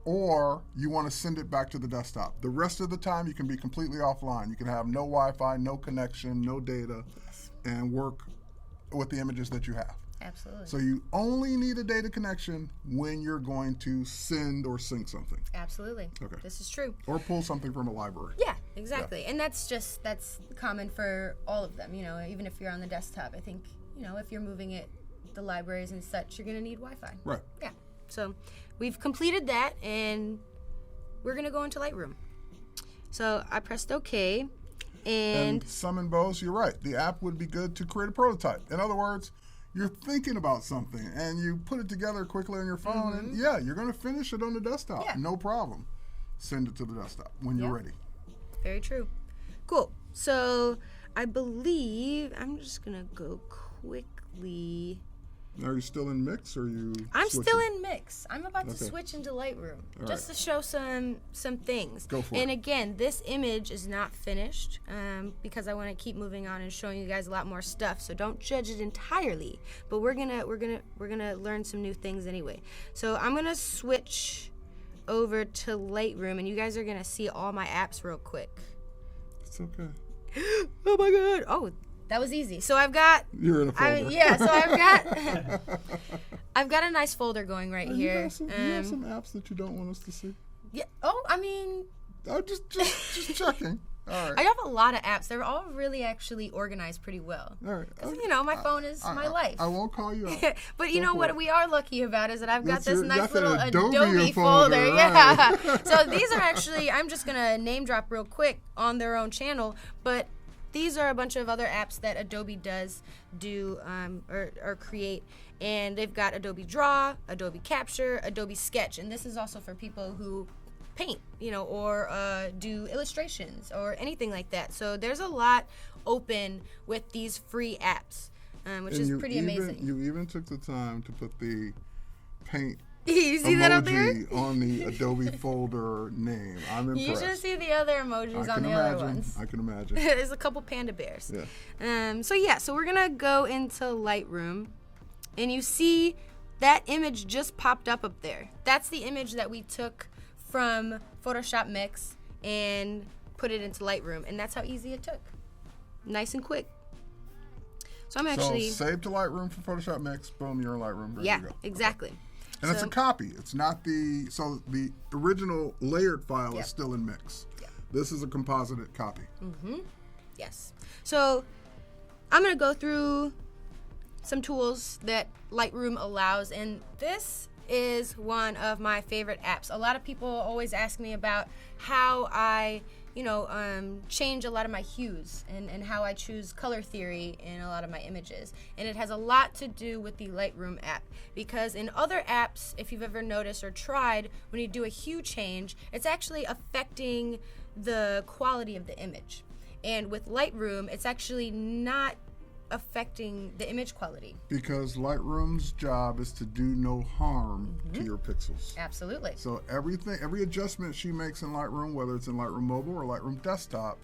or you want to send it back to the desktop. The rest of the time you can be completely offline. You can have no Wi-Fi, no connection, no data, and work with the images that you have. Absolutely. So you only need a data connection when you're going to send or sync something. Absolutely. Okay. This is true. Or pull something from a library. Yeah, exactly. Yeah. And that's common for all of them, even if you're on the desktop. I think, if you're moving it, the libraries and such, you're going to need Wi-Fi. Right. Yeah. So we've completed that, and we're going to go into Lightroom. So I pressed OK. And summon bows, you're right. The app would be good to create a prototype. In other words, you're thinking about something and you put it together quickly on your phone, and you're going to finish it on the desktop. Yeah. No problem. Send it to the desktop when you're ready. Very true. Cool. So I believe I'm just going to go quickly. Are you still in Mix, or are you I'm switching? Still in Mix. I'm about to switch into Lightroom just to show some things. Go for it. And again, this image is not finished because I want to keep moving on and showing you guys a lot more stuff. So don't judge it entirely. But we're gonna learn some new things anyway. So I'm gonna switch over to Lightroom, and you guys are gonna see all my apps real quick. It's okay. Oh my God! Oh. That was easy. So I've got. You're in a folder. So I've got a nice folder going right here. You have some apps that you don't want us to see? Yeah. Oh, I mean. Oh, just checking. All right. I have a lot of apps. They're all really actually organized pretty well. All right. Because, my phone is my life. I won't call you out. But what we are lucky about is that I've got this nice little Adobe folder. Right. Yeah. So these are actually, I'm just going to name drop real quick on their own channel. But these are a bunch of other apps that Adobe does or create. And they've got Adobe Draw, Adobe Capture, Adobe Sketch. And this is also for people who paint, or do illustrations or anything like that. So there's a lot open with these free apps, which is pretty amazing. You even took the time to put the paint you see that up there? on the Adobe folder name. I'm impressed. You should see the other emojis on the other ones. I can imagine. There's a couple panda bears. Yeah. So we're gonna go into Lightroom, and you see that image just popped up there. That's the image that we took from Photoshop Mix and put it into Lightroom, and that's how easy it took. Nice and quick. So I'm actually save to Lightroom for Photoshop Mix. Boom, you're in Lightroom. Ready to go. Exactly. Okay. And it's a copy. It's not the original layered file is still in Mix. Yeah. This is a composited copy. Yes. So I'm going to go through some tools that Lightroom allows, and this is one of my favorite apps. A lot of people always ask me about how I change a lot of my hues and how I choose color theory in a lot of my images. And it has a lot to do with the Lightroom app, because in other apps, if you've ever noticed or tried, when you do a hue change, it's actually affecting the quality of the image. And with Lightroom, it's actually not affecting the image quality. Because Lightroom's job is to do no harm to your pixels. Absolutely. So every adjustment she makes in Lightroom, whether it's in Lightroom Mobile or Lightroom Desktop,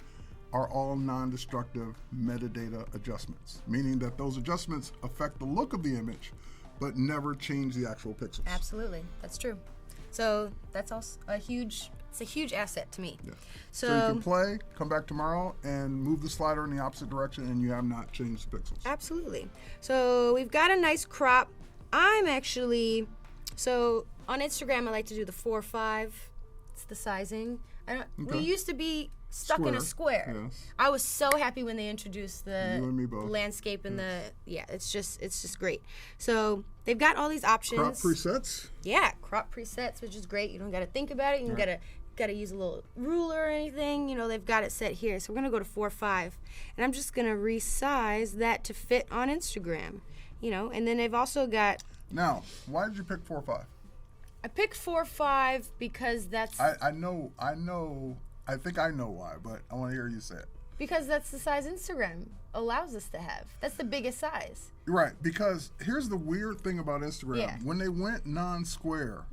are all non-destructive metadata adjustments, meaning that those adjustments affect the look of the image, but never change the actual pixels. Absolutely, that's true. So that's also a huge asset to me. Yeah. So you can play, come back tomorrow, and move the slider in the opposite direction, and you have not changed the pixels. Absolutely. So we've got a nice crop. On Instagram, I like to do the 4:5. It's the sizing. We used to be stuck in a square. Yes. I was so happy when they introduced the you and me both. landscape and it's just great. So they've got all these options. Crop presets. Yeah, crop presets, which is great. You don't got to think about it. You don't got to use a little ruler or anything. They've got it set here. So we're gonna go to 4:5, and I'm just gonna resize that to fit on Instagram. And then they've also got. Now, why did you pick 4:5? I picked 4-5 because that's... I know. I think I know why, but I want to hear you say it. Because that's the size Instagram allows us to have. That's the biggest size. Right, because here's the weird thing about Instagram. Yeah. When they went non-square,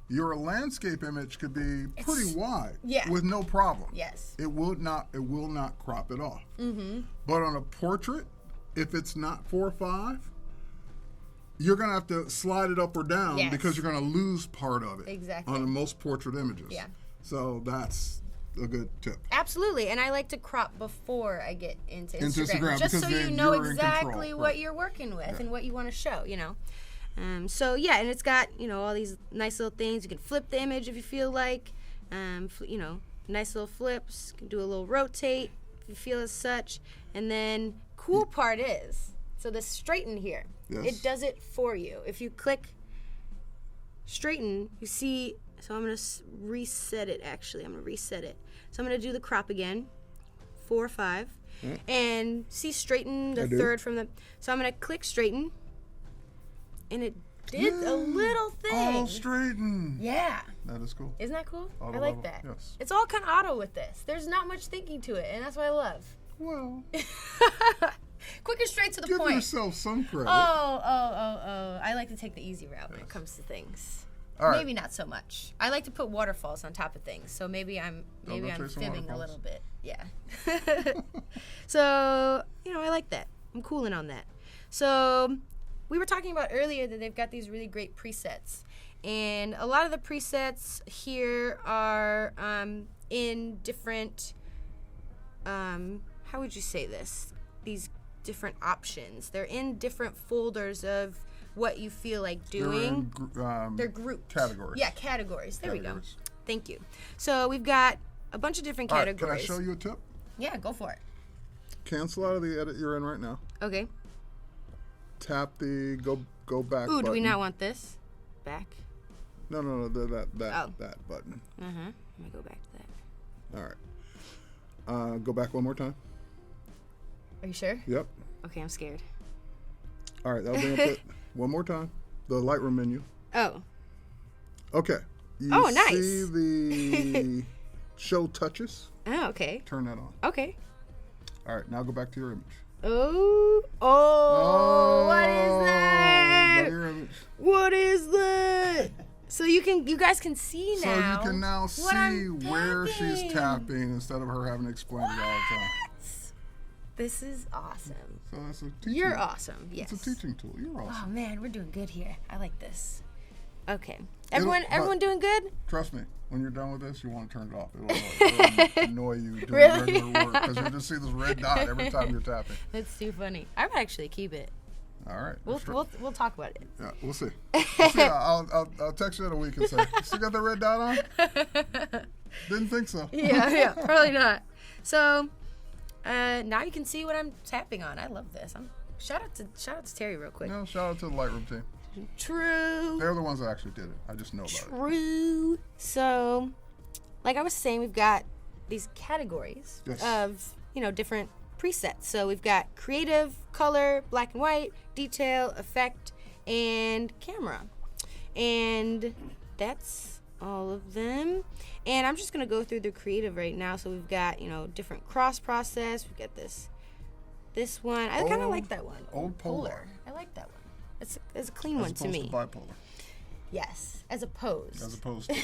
your landscape image could be pretty wide with no problem. Yes. It will not crop it off. But on a portrait, if it's not 4:5, you're going to have to slide it up or down because you're going to lose part of it. Exactly. On the most portrait images. Yeah. So that's a good tip. Absolutely, and I like to crop before I get into Instagram just so because you know you're exactly what you're working with and what you want to show, you know. So yeah, and it's got, you know, all these nice little things. You can flip the image if you feel like, you know, nice little flips. You can do a little rotate if you feel as such. And then cool part is, so the straighten here, it does it for you. If you click straighten, you see, so I'm going to reset it actually. I'm going to reset it. So I'm going to do the crop again, 4:5, and see straighten the third from the, so I'm going to click straighten, and it did a little thing. All straighten. Yeah. That is cool. Isn't that cool? Auto I like level. that. Yes. It's all kind of auto with this. There's not much thinking to it, and that's what I love. Well. Quick and straight to the Give point. yourself some credit. Oh. I like to take the easy route when it comes to things. All right. Maybe not so much. I like to put waterfalls on top of things, so maybe I'm fibbing a little bit. Yeah. So, you know, I like that. I'm cooling on that. So, we were talking about earlier that they've got these really great presets. And a lot of the presets here are in different, how would you say this? These different options. They're in different folders of what you feel like doing. They're grouped. Categories. Yeah, categories. There we go. Thank you. So we've got a bunch of different categories. All right, can I show you a tip? Yeah, go for it. Cancel out of the edit you're in right now. Okay. Tap the go back Ooh, button. do we not want this? Back? No, that button. Let me go back to that. All right. Go back one more time. Are you sure? Yep. Okay, I'm scared. All right, that'll bring up it one more time. The Lightroom menu. Oh. Okay. You nice. see the show touches? Oh, okay. Turn that on. Okay. All right, now go back to your image. Oh, what is that? Your image. What is that? So you guys can see now. So you can now see where she's tapping instead of her having to explain it all the time. This is awesome. So that's a teaching. You're awesome. Yes. It's a teaching tool. You're awesome. Oh man, we're doing good here. I like this. Okay. Everyone doing good? Trust me, when you're done with this, you want to turn it off. It'll annoy you doing regular work because you'll just see this red dot every time you're tapping. That's too funny. I might actually keep it. All right. We'll talk about it. Yeah, we'll see. I'll text you in a week and say, still got the red dot on? Didn't think so. Yeah, probably not. So now you can see what I'm tapping on. I love this. Shout out to Terry real quick. No, shout out to the Lightroom team. True. They're the ones that actually did it. I just know about it. True. So, like I was saying, we've got these categories of, different presets. So we've got creative, color, black and white, detail, effect, and camera. And that's all of them. And I'm just going to go through the creative right now. So we've got, different cross process. We've got this one. I kind of like that one. Old polar. I like that one. It's a clean one to me. As opposed to bipolar. Yes, as opposed. As opposed to.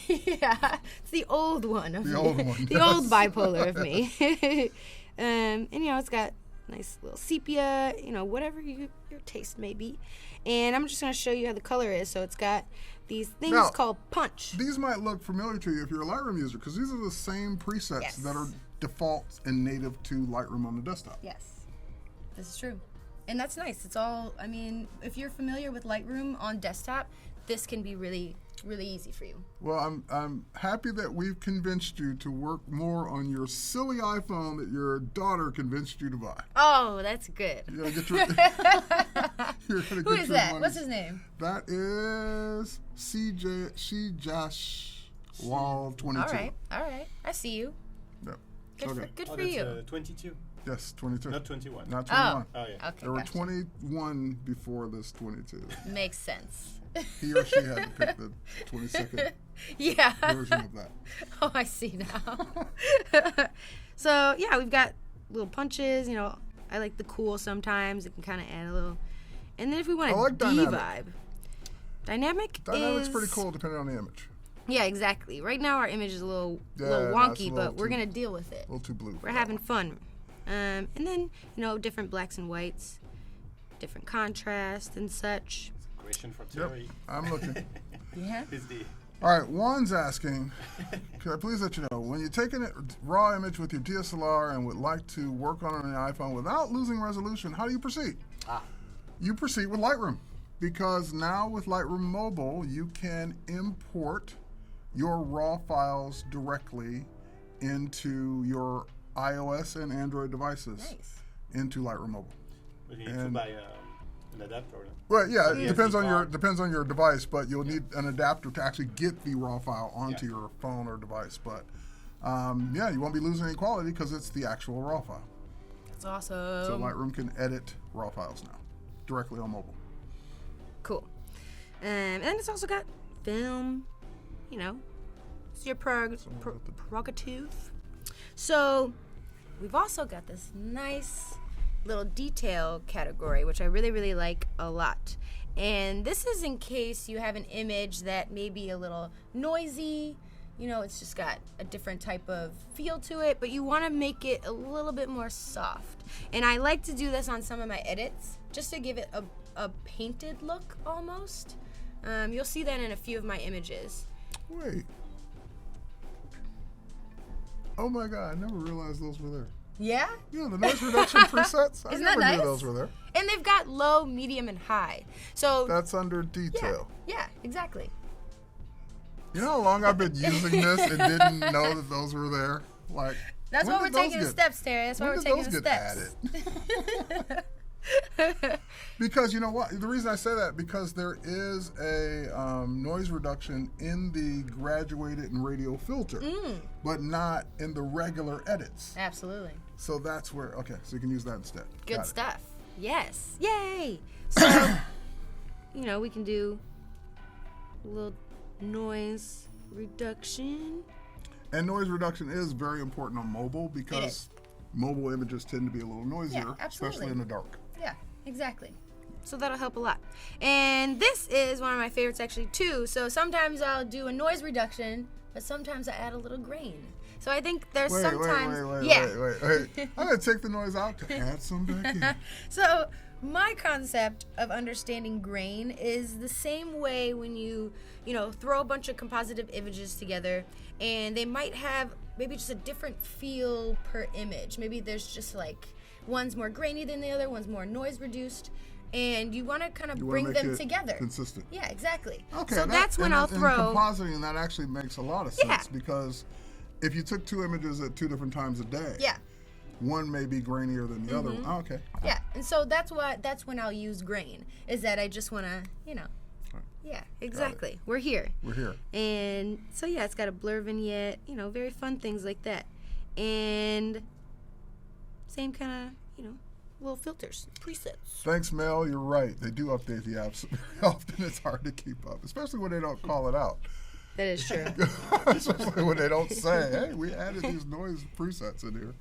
Yeah, it's the old one of me. The old one. The old bipolar of me. And it's got nice little sepia, whatever your taste may be. And I'm just going to show you how the color is. So it's got these things called punch. These might look familiar to you if you're a Lightroom user because these are the same presets that are default and native to Lightroom on the desktop. Yes, this is true. And that's nice. It's all, if you're familiar with Lightroom on desktop, this can be really, really easy for you. Well, I'm happy that we've convinced you to work more on your silly iPhone that your daughter convinced you to buy. Oh, that's good. You're gonna get your, Who is that? Money. What's his name? That is Josh Wall 22. All right. I see you. Yep. Good for you. 22. Yes, 22. Not 21. Not 21. Oh yeah. Okay. There were 21 before this 22. Makes sense. He or she had to pick the 20-second Yeah. version of that. Oh, I see now. So, yeah, we've got little punches. You know, I like the cool sometimes. It can kind of add a little. And then if we want I like vibe. Dynamic's pretty cool depending on the image. Yeah, exactly. Right now our image is a little Yeah, wonky, a little but we're too- going to deal with it. A little too blue. We're having fun. And then, you know, different blacks and whites, different contrast and such. Question for Yep, Terry. I'm looking. Yeah. Is the All right, Juan's asking, could I please let you know, when you're taking a raw image with your DSLR and would like to work on it on the iPhone without losing resolution, how do you proceed? You proceed with Lightroom, because now with Lightroom Mobile, you can import your raw files directly into your iOS and Android devices Nice. into Lightroom Mobile. we need to And- buy an adapter. Well, yeah, it Yeah. depends on your device, but you'll need an adapter to actually get the raw file onto Yeah. your phone or device. But yeah, you won't be losing any quality because it's the actual raw file. That's awesome. So Lightroom can edit raw files now directly on mobile. Cool. And then it's also got film, you know, it's your prerogative. So we've also got this nice little detail category, which I really, really like a lot. And this is in case you have an image that may be a little noisy, you know, it's just got a different type of feel to it, but you want to make it a little bit more soft. And I like to do this on some of my edits, just to give it a painted look almost. You'll see that in a few of my images. Wait. Oh my God, I never realized those were there. Yeah? Yeah, the noise reduction presets. I Isn't that never knew nice? those were there. And they've got low, medium, and high. So That's under yeah, detail. yeah, exactly. You know how long I've been using this and didn't know that those were there? Like, That's when why we're did those taking the get- steps, Terry. That's why when we're did taking those the get steps. Because you know what? The reason I say that, because there is a noise reduction in the graduated and radial filter, but not in the regular edits. Absolutely. So that's where, okay, so you can use that instead. Good Got it. stuff. Yes. Yay. So, you know, we can do a little noise reduction. And noise reduction is very important on mobile because is. mobile images tend to be a little noisier, absolutely. especially in the dark. Yeah, exactly. So that'll help a lot. And this is one of my favorites actually too. So sometimes I'll do a noise reduction, but sometimes I add a little grain. So I think there's Wait, sometimes wait. I'm going to take the noise out to add some back in. So my concept of understanding grain is the same way when you know, throw a bunch of compositive images together and they might have maybe just a different feel per image. Maybe there's just like one's more grainy than the other, one's more noise reduced, and you want to kind of You wanna bring make them it together. consistent. Yeah, exactly. Okay, So that's when I'll in throw. compositing, that actually makes a lot of sense Yeah. because if you took two images at two different times a day, Yeah. one may be grainier than the other. Oh, okay. Yeah, and so that's when I'll use grain. Is that I just want to, you know. Yeah, exactly. We're here. We're here. And so yeah, it's got a blur vignette, you know, very fun things like that. And same kind of, you know, little filters, presets. Thanks, Mel. You're right. They do update the apps very often. It's hard to keep up, especially when they don't call it out. That is true. Especially when they don't say, hey, we added these noise presets in here.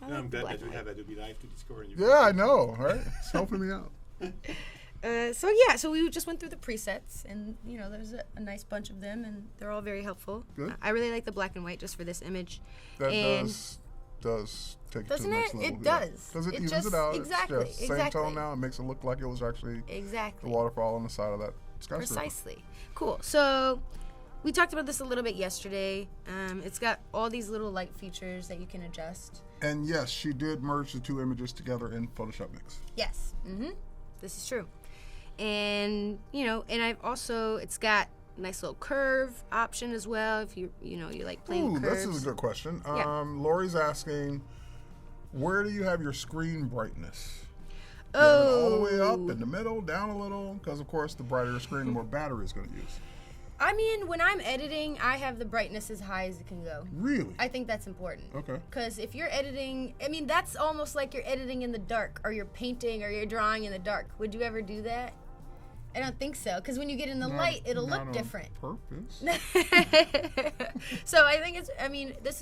I I'm like the glad black that we and have Adobe Live to discover new Yeah, I know, right? It's helping me out. white. So we just went through the presets, and you know, there's a nice bunch of them, and they're all very helpful. Good. I really like the black and white just for this image. That and does take it to Doesn't the next it? level. It yeah. does. Because it It evens just- it out. exactly, It's just exactly. same tone now. It makes it look like it was actually exactly. the waterfall on the side of that skyscraper. Precisely. Cool. So we talked about this a little bit yesterday. It's got all these little light features that you can adjust. And yes, she did merge the two images together in Photoshop Mix. Yes. This is true. And you know, and I've also, it's got a nice little curve option as well if you like playing Ooh, with curves. this is a good question. Yeah. Lori's asking, where do you have your screen brightness? You have it all the way up, in the middle, down a little? Because of course, the brighter your screen, the more battery it's going to use. I mean, when I'm editing, I have the brightness as high as it can go. Really? I think that's important. Okay. Because if you're editing, I mean, that's almost like you're editing in the dark, or you're painting, or you're drawing in the dark. Would you ever do that? I don't think so, because when you get in the light, it'll look different. Purpose. So I think this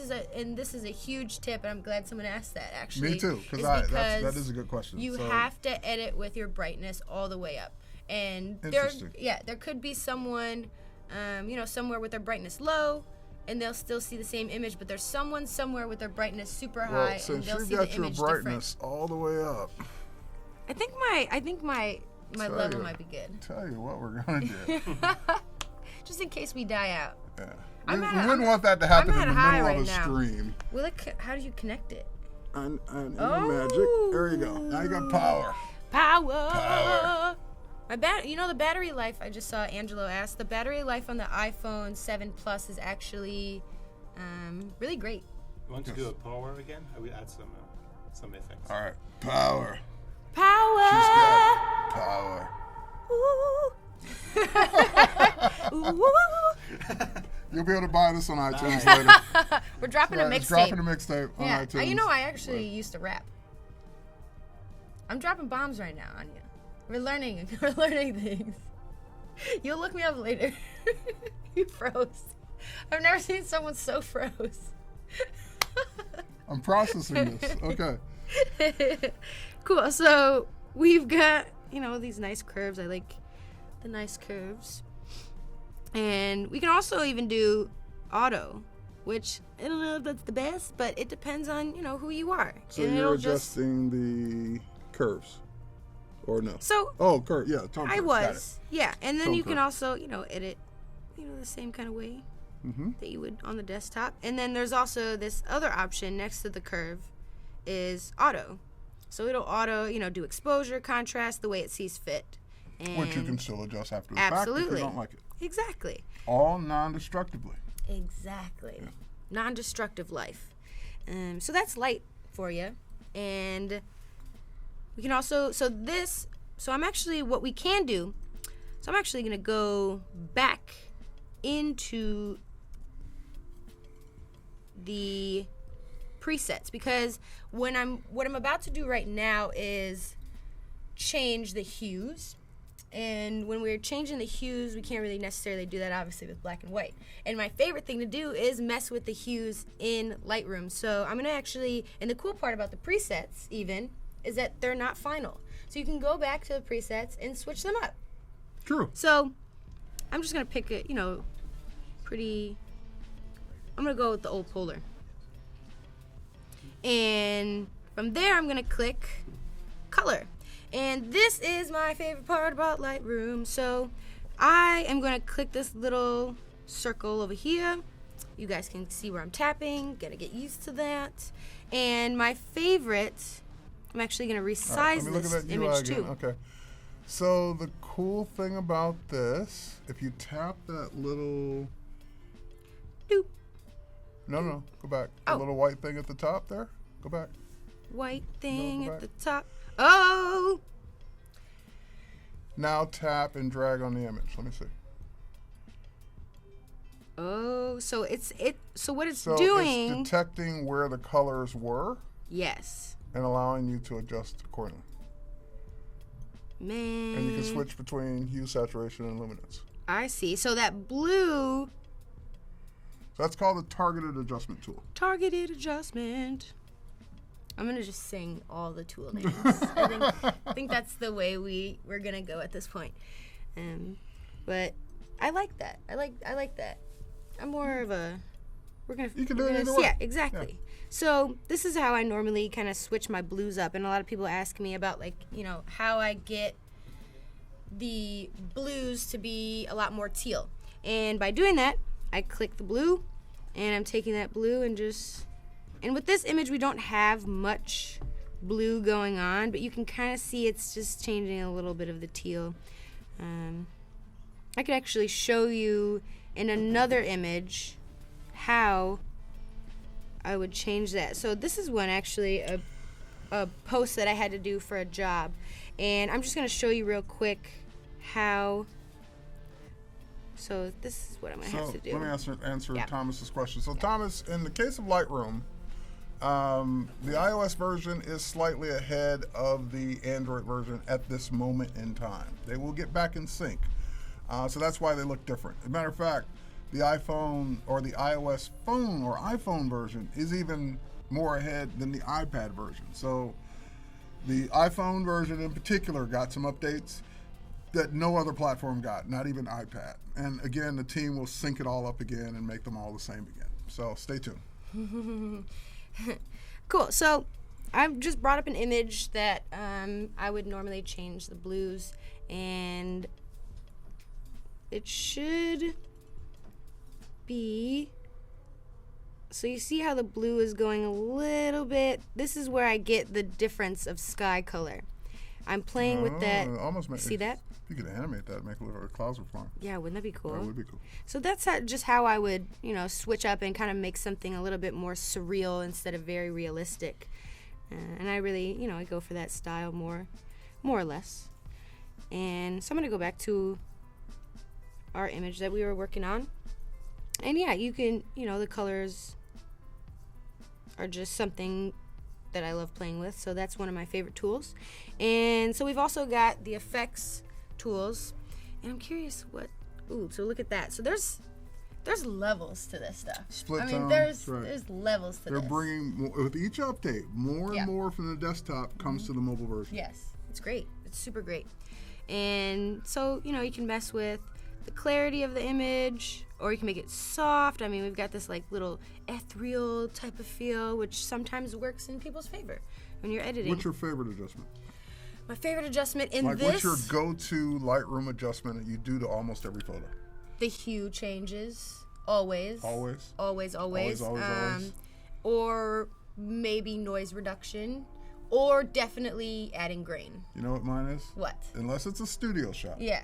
is a huge tip, and I'm glad someone asked that, actually. Me too, because that is a good question. You have to edit with your brightness all the way up. And there could be someone, somewhere with their brightness low, and they'll still see the same image, but there's someone somewhere with their brightness super high, and they'll see the image different. Since you've got your brightness all the way up, I think my level might be good. Tell you what we're gonna do. Just in case we die out. Yeah. We wouldn't want that to happen in the middle of the stream. Well, how do you connect it? In Magic. There you go. Now you got power. Power. The battery life, I just saw Angelo ask, the battery life on the iPhone 7 Plus is actually really great. You want to do a power again? I will add some effects. All right. Power. Power. She's got power. Ooh. You'll be able to buy this on iTunes later. We're dropping a mixtape. Dropping a mixtape on iTunes. I actually used to rap. I'm dropping bombs right now on you. We're learning things. You'll look me up later. You froze. I've never seen someone so froze. I'm processing this. Okay. Cool. So we've got, these nice curves. I like the nice curves. And we can also even do auto, which I don't know if that's the best, but it depends on, who you are. So you're adjusting the curves. Or no? Curve. Yeah. I was. Yeah. And then you can also, edit, the same kind of way that you would on the desktop. And then there's also this other option next to the curve is auto. So it'll auto, do exposure, contrast, the way it sees fit. And which you can still adjust after the fact if you don't like it. Exactly. All non-destructively. Exactly. Yeah. Non-destructive life. So that's light for you. And we can also, I'm actually going to go back into the presets, because what I'm about to do right now is change the hues. And when we're changing the hues, we can't really necessarily do that, obviously, with black and white. And my favorite thing to do is mess with the hues in Lightroom. So I'm going to actually, and the cool part about the presets, even, is that they're not final. So you can go back to the presets and switch them up. True. So I'm just going to pick a, I'm going to go with the old polar. And from there, I'm going to click color. And this is my favorite part about Lightroom. So I am going to click this little circle over here. You guys can see where I'm tapping. Got to get used to that. And my favorite, I'm actually going to resize this image too. Okay. So the cool thing about this, if you tap that little... Doop. No, go back. The little white thing at the top there. Go back. White thing at the top. Oh! Now tap and drag on the image. Let me see. Oh, so what it's doing... It's detecting where the colors were. Yes. And allowing you to adjust accordingly. Man. And you can switch between hue, saturation, and luminance. I see. So that blue... So that's called the targeted adjustment tool. Targeted adjustment. I'm going to just sing all the tool names. I think that's the way we're going to go at this point. But I like that. I like that. I'm more of a... You can do it either way. Yeah, exactly. Yeah. So this is how I normally kind of switch my blues up. And a lot of people ask me about, how I get the blues to be a lot more teal. And by doing that, I click the blue, and I'm taking that blue and just... And with this image, we don't have much blue going on, but you can kind of see it's just changing a little bit of the teal. I could actually show you in another image how I would change that. So this is one actually, a post that I had to do for a job. And I'm just going to show you real quick how... So this is what I'm going to have to do. Let me answer Thomas's question. So Thomas, in the case of Lightroom, The iOS version is slightly ahead of the Android version at this moment in time. They will get back in sync. So that's why they look different. As a matter of fact, the iPhone or the iOS phone or iPhone version is even more ahead than the iPad version. So the iPhone version in particular got some updates that no other platform got, not even iPad. And again, the team will sync it all up again and make them all the same again. So stay tuned. Cool. So I've just brought up an image that I would normally change the blues, and it should be, so you see how the blue is going a little bit. This is where I get the difference of sky color. I'm playing with that. See that? You could animate that, make it look like clouds were flying. Yeah, wouldn't that be cool? That would be cool. So that's just how I would, switch up and kind of make something a little bit more surreal instead of very realistic. And I really, I go for that style more or less. And so I'm going to go back to our image that we were working on. And yeah, you can, the colors are just something that I love playing with. So that's one of my favorite tools. And so we've also got the effects tools. And I'm curious so look at that. So there's levels to this stuff. Split tone, there's levels to this. They're bringing, with each update, more and more from the desktop comes to the mobile version. Yes, it's great. It's super great. And so, you can mess with the clarity of the image, or you can make it soft. I mean, we've got this like little ethereal type of feel, which sometimes works in people's favor when you're editing. What's your favorite adjustment? My favorite adjustment in what's your go-to Lightroom adjustment that you do to almost every photo? The hue changes. Always. Always. Or maybe noise reduction. Or definitely adding grain. You know what mine is? What? Unless it's a studio shot. Yeah.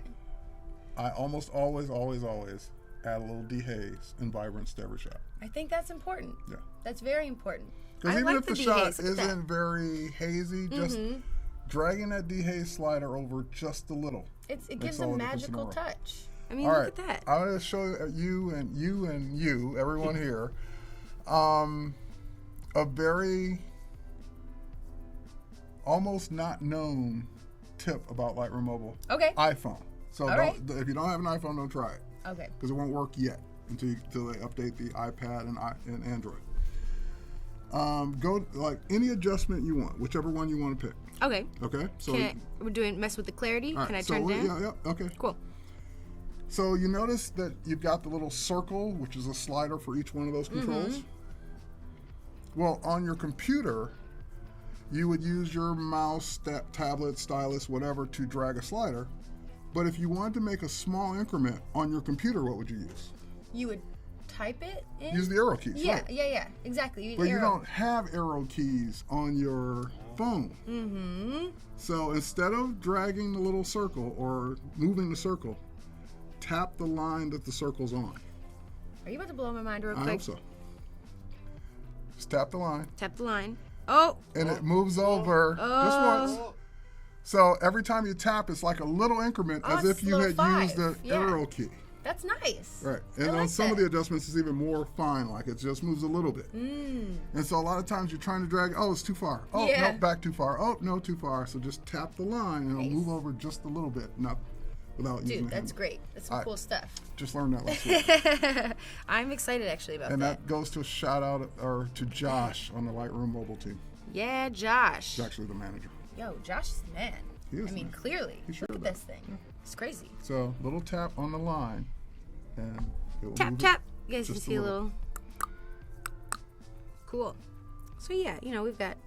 I almost always add a little dehaze and vibrance to every shot. I think that's important. Yeah. That's very important. Because even if the shot isn't very hazy, just dragging that dehaze slider over just a little. It gives a magical touch. I mean, all look at that. I'm going to show you, everyone here, a very almost not known tip about Lightroom Mobile. Okay. iPhone. So if you don't have an iPhone, don't try it. Okay. Because it won't work yet until they update the iPad and Android. Go like any adjustment you want, whichever one you want to pick. Okay. Okay. So we're mess with the clarity. Right, Can I turn down? Yeah. Okay. Cool. So you notice that you've got the little circle, which is a slider for each one of those controls. Well, on your computer, you would use your mouse, tablet, stylus, whatever, to drag a slider. But if you wanted to make a small increment on your computer, what would you use? You would type it in? Use the arrow keys. Yeah, right. yeah, exactly. But you don't have arrow keys on your phone. So instead of dragging the little circle or moving the circle, tap the line that the circle's on. Are you about to blow my mind real quick? I hope so. Just tap the line. Tap the line. Oh! And it moves over just once. So every time you tap, it's like a little increment as if you had used the arrow key. That's nice. Right. And on some of the adjustments, it's even more fine, like it just moves a little bit. And so a lot of times you're trying to drag, it's too far. Oh, no, back too far. Oh, no, too far. So just tap the line and it'll move over just a little bit, not without using the Dude, that's hammer. great. That's some cool stuff. Just learned that last week. I'm excited actually about that. And that goes to a shout out to Josh on the Lightroom mobile team. Yeah, Josh. He's actually the manager. Yo, Josh is the man. He is clearly. Look at this thing. It's crazy. So, little tap on the line, and it will tap, move tap. You guys can just see a little. Cool. So, yeah, we've got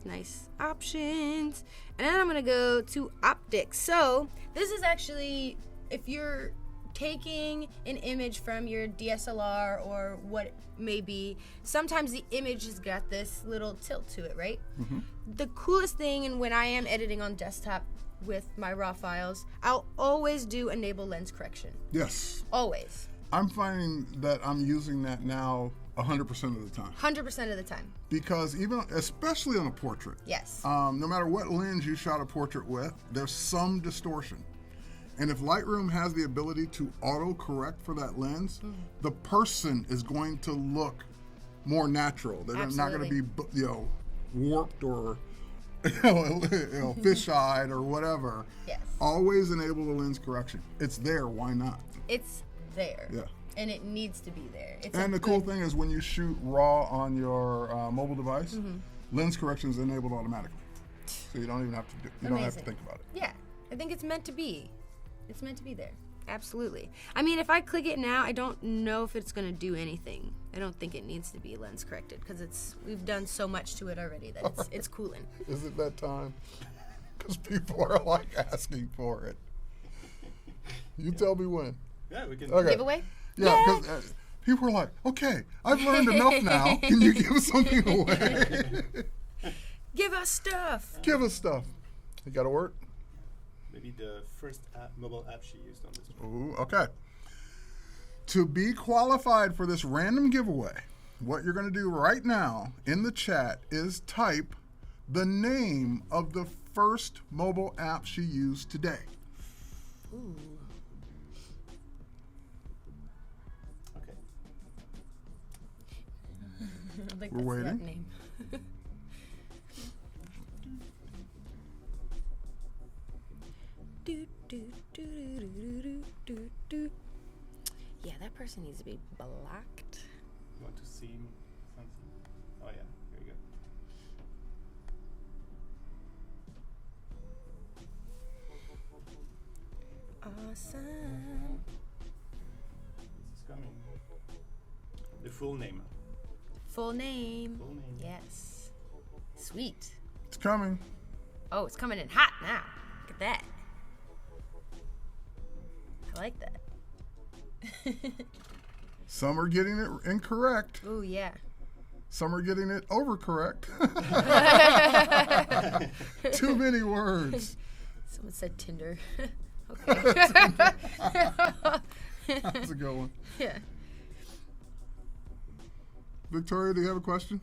nice options. And then I'm going to go to optics. So, this is actually, if you're taking an image from your DSLR or what it may be, sometimes the image has got this little tilt to it, right? The coolest thing, and when I am editing on desktop with my raw files, I'll always do enable lens correction. Yes. Always. I'm finding that I'm using that now 100% of the time. 100% of the time. Because especially on a portrait. Yes. No matter what lens you shot a portrait with, there's some distortion. And if Lightroom has the ability to auto-correct for that lens, the person is going to look more natural. They're not going to Absolutely. be, warped or fish-eyed or whatever. Yes. Always enable the lens correction. It's there. Why not? It's there. Yeah. And it needs to be there. It's And the cool thing is when you shoot RAW on your mobile device, lens correction is enabled automatically. So you don't even have to don't have to Amazing. think about it. Yeah, I think it's meant to be. It's meant to be there. Absolutely. I mean, if I click it now, I don't know if it's going to do anything. I don't think it needs to be lens corrected because we've done so much to it already that it's cooling. Is it that time? Because people are like asking for it. You tell me when. Yeah, we can. Okay. Giveaway? Yeah, because people are like, okay, I've learned enough now. Can you give something away? Give us stuff. Give us stuff. You got a word? Maybe the first mobile app she used on this one. Ooh, okay. To be qualified for this random giveaway, what you're going to do right now in the chat is type the name of the first mobile app she used today. Ooh. Okay. I think We're that's waiting. that name. do, do, do, do, do, do, do. Yeah, that person needs to be blocked. You want to see something? Oh yeah, here we go. Awesome. This is coming. The full name. Full name. Full name. Yes. Sweet. It's coming. Oh, it's coming in hot now. Look at that. I like that. Some are getting it incorrect. Ooh, yeah. Some are getting it overcorrect. Too many words. Someone said Tinder. Okay. That's a good one. Yeah. Victoria, do you have a question?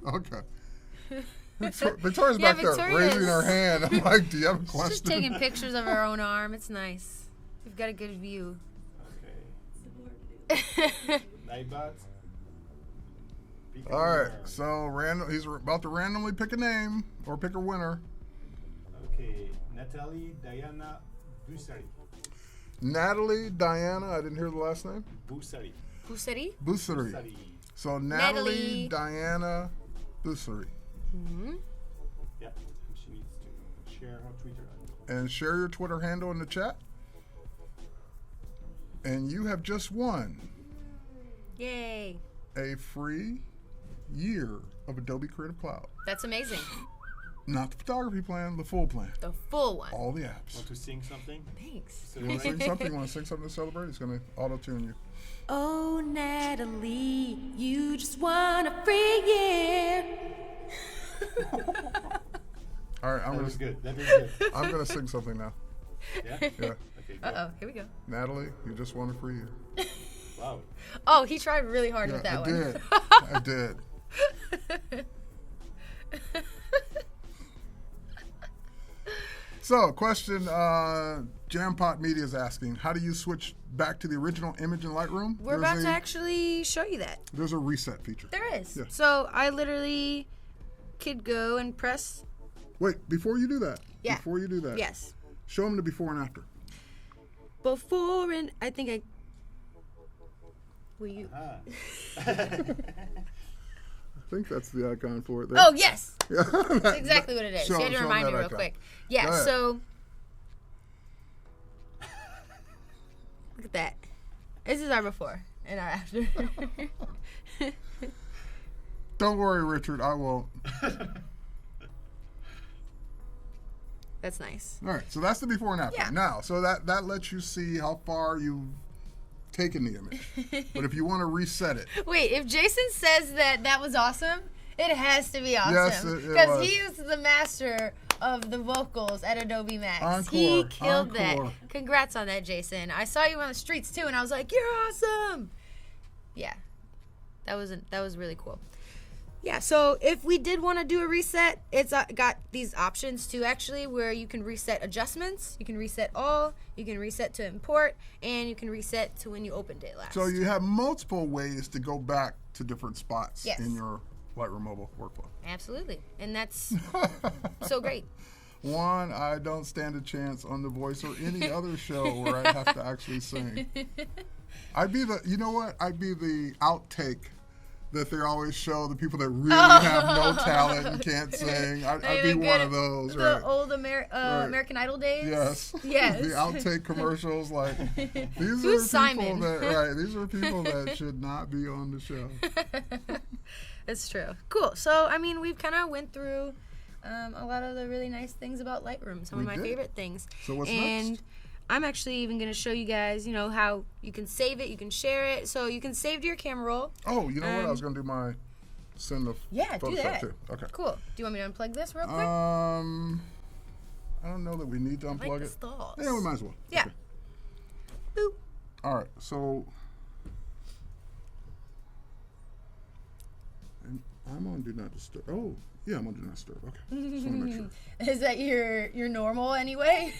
Okay. Victoria's back there Victoria's- raising her hand. I'm like, do you have a She's question? just taking pictures of her own arm. It's nice. We've got a good view. Okay. Nightbot. Pick a All right, winner. so he's about to randomly pick a name or pick a winner. Okay, Natalie Diana Busari. Natalie Diana, I didn't hear the last name. Busari. Busari? Bussari. Busari. So Natalie Natalie. Diana Bussari. Mm-hmm. Yeah, and she needs to share her Twitter. And share your Twitter handle in the chat. And you have just won Yay. a free year of Adobe Creative Cloud. That's amazing. Not the photography plan, the full plan. The full one. All the apps. Want to sing something? Thanks. You want to sing something? You want to sing something to celebrate? He's going to auto-tune you. Oh, Natalie, you just won a free year. All right, That was good. That was good. I'm going to sing something now. Yeah? Yeah. Okay, good. Uh-oh, here we go. Natalie, you just won a free year. Wow. Oh, he tried really hard Yeah, with that I one. did. I did. So, question Jampot Media is asking, how do you switch back to the original image in Lightroom? We're about to actually show you that. There's a reset feature. There is. Yeah. So I literally could go and press. Wait, before you do that. Yeah. Before you do that. Yes. Show them the before and after. Before and I think I. Will you? Ah. I think that's the icon for it there. Oh yes, Yeah. that's exactly what it is. Show- You had to show 'em remind me that real icon. quick. Go Yeah. ahead. So. Look at that. This is our before and our after. Don't worry, Richard, I won't. That's nice. All right, so that's the before and after. Yeah. Now, so that lets you see how far you've taken the image. But if you want to reset it, Wait, if Jason says that was awesome, it has to be Yes, awesome. it Because was. he was the master of the vocals at Adobe Max. Encore, He killed encore. that. Congrats on that, Jason. I saw you on the streets too, and I was like, "You're awesome!" Yeah, that was really cool. Yeah, so if we did want to do a reset, it's got these options too, actually, where you can reset adjustments, you can reset all, you can reset to import, and you can reset to when you opened it last. So you have multiple ways to go back to different spots Yes. in your Lightroom mobile workflow. Absolutely, and that's so great. One, I don't stand a chance on The Voice or any other show where I have to actually sing. I'd be the, you know what? I'd be the outtake that they always show the people that really have no talent and can't sing. I'd be one of those, the right? old American Idol days. Yes. Yes. The outtake commercials, like these Who's are Simon? people that, right? These are people that should not be on the show. That's true. Cool. So, I mean, we've kind of went through a lot of the really nice things about Lightroom, some of my favorite things. So what's and next? I'm actually even going to show you guys, you know, how you can save it, you can share it. So you can save to your camera roll. Oh, you know what? I was going to do my send the Yeah, do Photoshop that. too. Okay. Cool. Do you want me to unplug this real quick? I don't know that we need to like unplug the it. stalls. Yeah, we might as well. Yeah. Okay. Boop. All right. So I'm on Do Not Disturb. Oh, yeah, I'm on Do Not Disturb. Okay. Just want to make sure. Is that your normal anyway?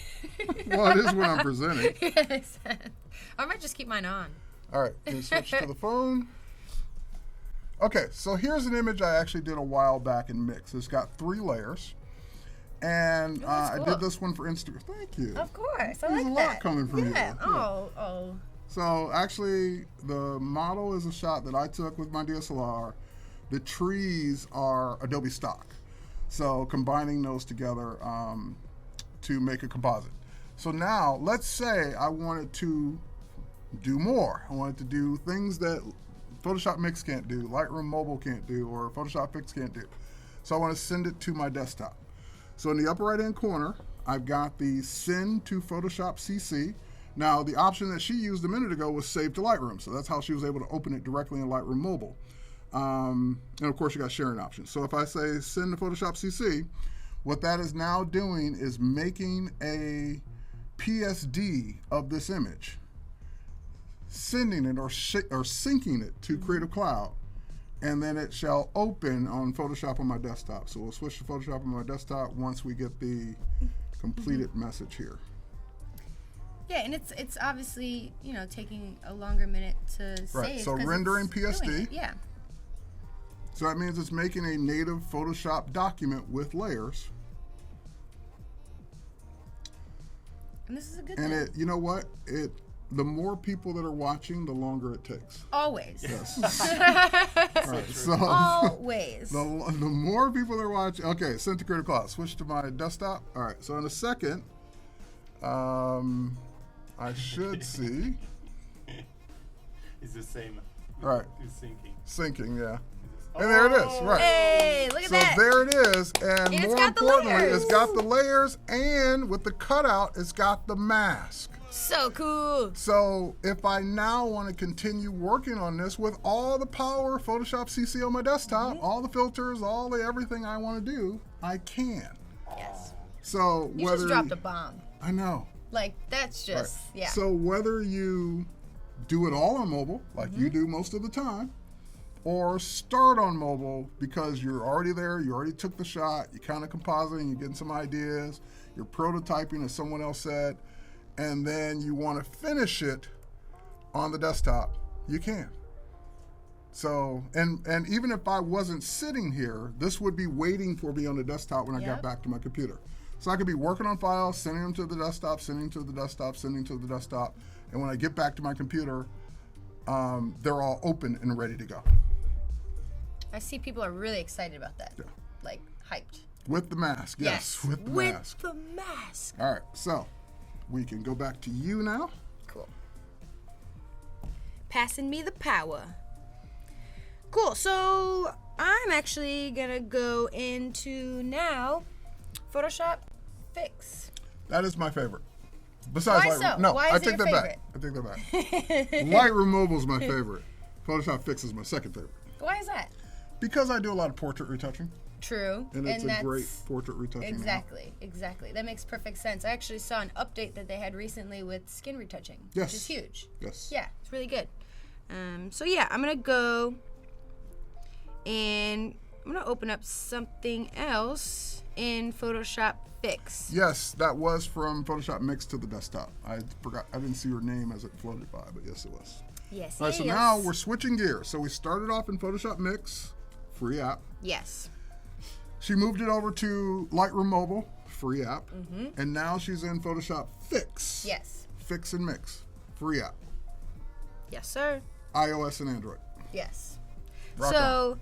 Well, it is when I'm presenting. Yeah, makes sense. I might just keep mine on. All right, can you switch to the phone? Okay, so here's an image I actually did a while back in Mix. It's got 3 layers. And that's I cool. did this one for Instagram. Thank you. Of course. I There's like a that. lot coming from you. Yeah. Oh. So actually, the model is a shot that I took with my DSLR. The trees are Adobe stock. So combining those together to make a composite. So now, let's say I wanted to do more. I wanted to do things that Photoshop Mix can't do, Lightroom Mobile can't do, or Photoshop Fix can't do. So I want to send it to my desktop. So in the upper right hand corner, I've got the Send to Photoshop CC. Now the option that she used a minute ago was Save to Lightroom. So that's how she was able to open it directly in Lightroom Mobile. And of course you got sharing options. So if I say Send to Photoshop CC, what that is now doing is making a PSD of this image, sending it or syncing it to Creative Cloud, and then it shall open on Photoshop on my desktop. So we'll switch to Photoshop on my desktop once we get the completed message here. Yeah, and it's obviously, you know, taking a longer minute to Right, save. so 'cause rendering it's doing PSD. it. Yeah. So that means it's making a native Photoshop document with layers. And this is a good And thing. it, you know what? The more people that are watching, the longer it takes. Always. Yes. All right, so Always. the more people that are watching, okay, send to Creative Cloud. Switch to my desktop. All right, so in a second, I should see. It's the same. Right. It's syncing. Syncing, yeah. And there it is, right. Hey, look at So that. there it is, and it's more got the importantly, layers. it's got the layers, and with the cutout, it's got the mask. So cool. So if I now want to continue working on this with all the power of Photoshop CC on my desktop, all the filters, all the everything I want to do, I can. Yes. So You whether just dropped a bomb. I know. Like, that's just, Right. yeah. So whether you do it all on mobile, like you do most of the time, or start on mobile because you're already there, you already took the shot, you're kind of compositing, you're getting some ideas, you're prototyping, as someone else said, and then you want to finish it on the desktop, you can. So, and even if I wasn't sitting here, this would be waiting for me on the desktop when I got Yep. back to my computer. So I could be working on files, sending them to the desktop, sending to the desktop, sending to the desktop, and when I get back to my computer, they're all open and ready to go. I see people are really excited about that. Yeah. Like, hyped. With the mask, yes, with the mask. the mask. All right, so we can go back to you now. Cool. Passing me the power. Cool, so I'm actually gonna go into now Photoshop Fix. That is my favorite. Besides Why Lightroom. so? No, Why I is it take your that favorite? back. I take that back. Lightroom Mobile is my favorite. Photoshop Fix is my second favorite. Why is that? Because I do a lot of portrait retouching, True. and it's a that's great portrait retouching. Exactly. That makes perfect sense. I actually saw an update that they had recently with skin retouching, Yes. which is huge. Yes. Yeah, it's really good. So yeah, I'm gonna go and I'm gonna open up something else in Photoshop Fix. Yes, that was from Photoshop Mix to the desktop. I forgot, I didn't see your name as it floated by, but yes, it was. Yes. All right, so now we're switching gears. So we started off in Photoshop Mix, free app. Yes. She moved it over to Lightroom Mobile, free app. And now she's in Photoshop Fix. Yes. Fix and Mix, free app. Yes, sir. iOS and Android. Yes. Rock So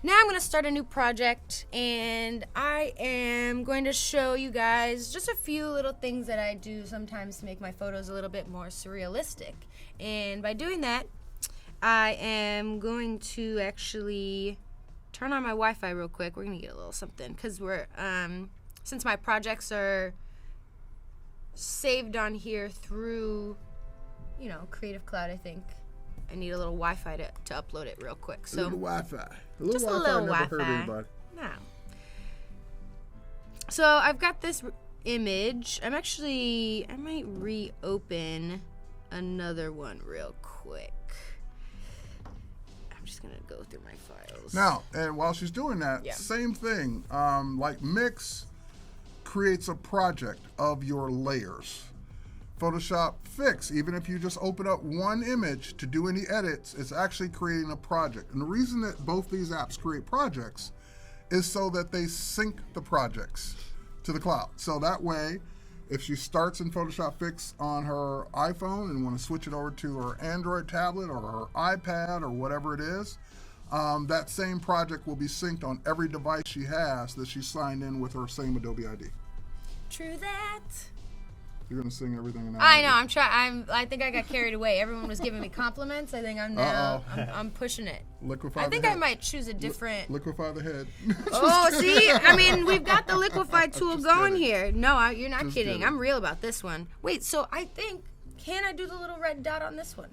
now I'm going to start a new project, and I am going to show you guys just a few little things that I do sometimes to make my photos a little bit more surrealistic. And by doing that, I am going to actually turn on my Wi-Fi real quick. We're going to get a little something because we're, since my projects are saved on here through, you know, Creative Cloud, I think I need a little Wi-Fi to upload it real quick. So a little Wi-Fi. Just a little never Wi-Fi. hurt anybody. No. So I've got this image. I might reopen another one real quick. I'm just gonna go through my files. Now, and while she's doing that, Yeah. same thing. Like Mix creates a project of your layers. Photoshop Fix, even if you just open up one image to do any edits, it's actually creating a project. And the reason that both these apps create projects is so that they sync the projects to the cloud. So that way, if she starts in Photoshop Fix on her iPhone and want to switch it over to her Android tablet or her iPad or whatever it is, that same project will be synced on every device she has that she's signed in with her same Adobe ID. True that. You're gonna sing everything in that. I know. I think I got carried away. Everyone was giving me compliments. I think I'm pushing it. Liquefy I think the I head. might choose a different. Liquefy the head. Oh, see? I mean, we've got the liquefy tool Just going kidding. here. No, you're not Just kidding. kidding. I'm real about this one. Wait, so I think, can I do the little red dot on this one?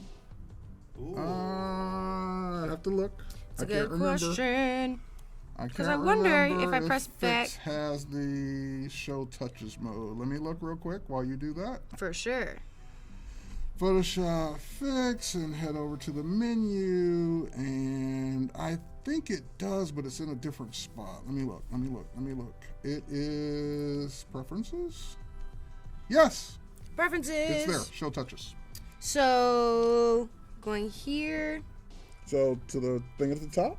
Ooh. I have to look. It's a good question. I 'Cause can't I wonder remember if I press Fix back- has the show touches mode. Let me look real quick while you do that. For sure. Photoshop Fix and head over to the menu, and I think it does, but it's in a different spot. Let me look. It is preferences. Yes, Preferences. it's there. Show touches. So, going here. So to the thing at the top,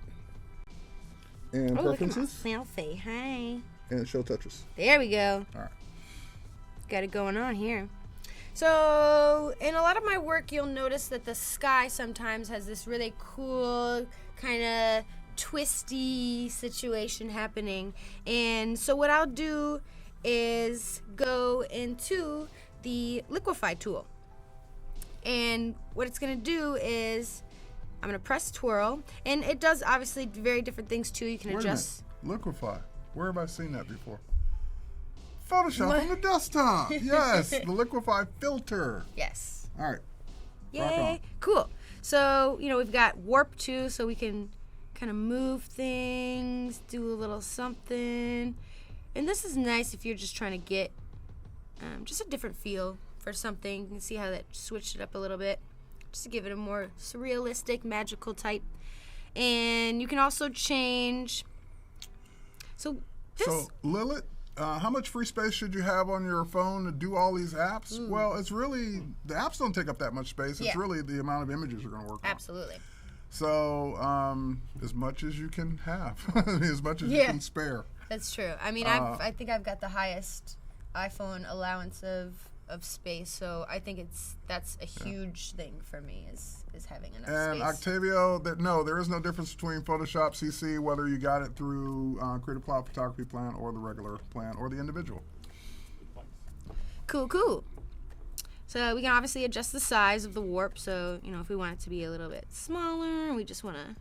and Oh, look at preferences, selfie. Hi. and show touches. There we go. All right. Got it going on here. So, in a lot of my work, you'll notice that the sky sometimes has this really cool, kind of twisty situation happening. And so what I'll do is go into the liquefy tool. And what it's going to do is I'm going to press twirl. And it does obviously very different things too. You can Wait adjust. a minute. Liquefy. Where have I seen that before? Photoshop What? on the desktop. Yes, the liquefy filter. Yes. All right. Yay. Rock on. Cool. So, we've got warp too, so we can kind of move things, do a little something. And this is nice if you're just trying to get just a different feel for something. You can see how that switched it up a little bit, just to give it a more surrealistic, magical type. And you can also change. So, this. So, Lilith, how much free space should you have on your phone to do all these apps? Well, it's really, the apps don't take up that much space. It's Yeah. really the amount of images you're going to work on. Absolutely. So, as much as you can have, as much as you Yeah. can spare. That's true. I mean, I think I've got the highest iPhone allowance of space, so I think that's a huge thing for me is having enough And space. Octavio, there is no difference between Photoshop CC, whether you got it through Creative Cloud Photography Plan or the regular plan or the individual. Cool. So we can obviously adjust the size of the warp. So, if we want it to be a little bit smaller and we just want to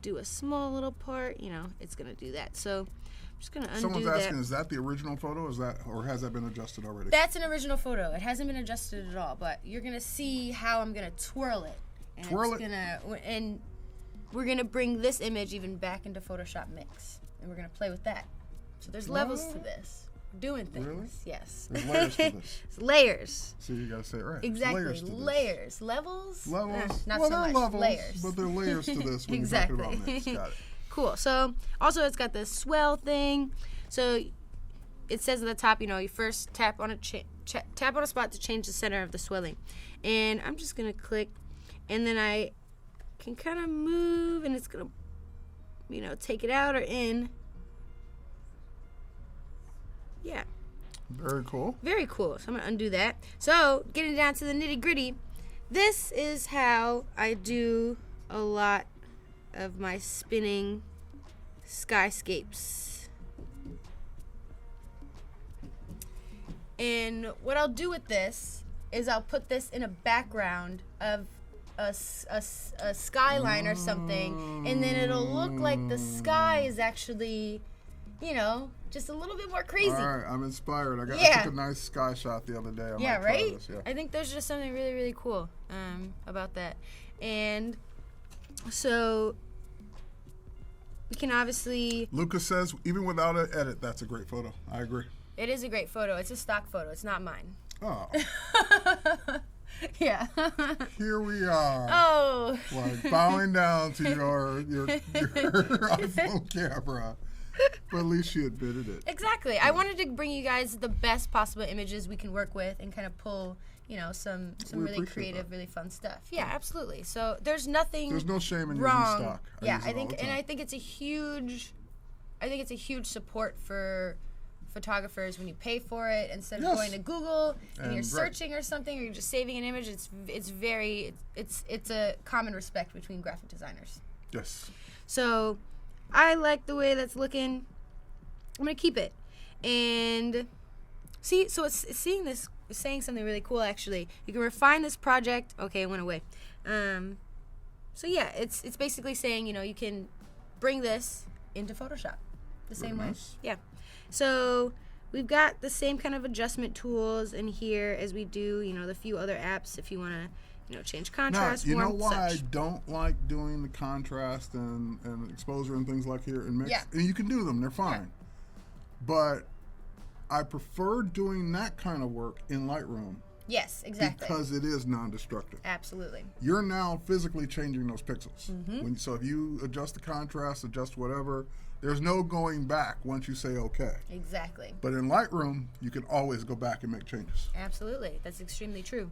do a small little part, it's going to do that. So I'm just going to undo Someone's that. asking, is that the original photo? Or has that been adjusted already? That's an original photo. It hasn't been adjusted at all, but you're going to see how I'm going to twirl it. And Twirl it? And we're going to bring this image even back into Photoshop Mix. And we're going to play with that. So there's levels to this. We're doing things. Really? Yes. There's layers to this. It's layers. See, you got to say it right. There's Exactly. layers to this. Layers. Levels? Levels. Not well, so they're much. levels, Layers. but they're layers to this when Exactly. you're talking about mix. Got it. cool. So also it's got this swell thing. So it says at the top, you first tap on a spot to change the center of the swelling. And I'm just gonna click, and then I can kind of move, and it's gonna, take it out or in. Yeah. Very cool. Very cool. So I'm gonna undo that. So getting down to the nitty gritty, this is how I do a lot of my spinning skyscapes. And what I'll do with this is I'll put this in a background of a skyline or something, and then it'll look like the sky is actually, just a little bit more crazy. All right, I'm inspired. I took a nice sky shot the other day. Yeah, right? I think there's just something really, really cool about that. And so we can obviously... Lucas says, even without an edit, that's a great photo. I agree. It is a great photo. It's a stock photo. It's not mine. Oh. Yeah. Here we are. Oh. Like bowing down to your iPhone camera. But at least she admitted it. Exactly. I wanted to bring you guys the best possible images we can work with and kind of pull, some really creative, really fun stuff. Yeah, absolutely. So there's no shame in using stock. I think it's a huge support for photographers when you pay for it instead of going to Google and you're searching or something, or you're just saving an image. It's a common respect between graphic designers. Yes. So I like the way that's looking. I'm gonna keep it. And see, so it's saying something really cool actually. You can refine this project. Okay, it went away. So yeah, it's basically saying, you can bring this into Photoshop the same way. Yeah. So we've got the same kind of adjustment tools in here as we do, the few other apps if you want to, change contrast. Now, you know why I don't like doing the contrast and exposure and things like here in mix? Yeah. And you can do them, they're fine. Yeah. But I prefer doing that kind of work in Lightroom. Yes, exactly. Because it is non-destructive. Absolutely. You're now physically changing those pixels. Mm-hmm. So if you adjust the contrast, adjust whatever, there's no going back once you say okay. Exactly. But in Lightroom, you can always go back and make changes. Absolutely. That's extremely true.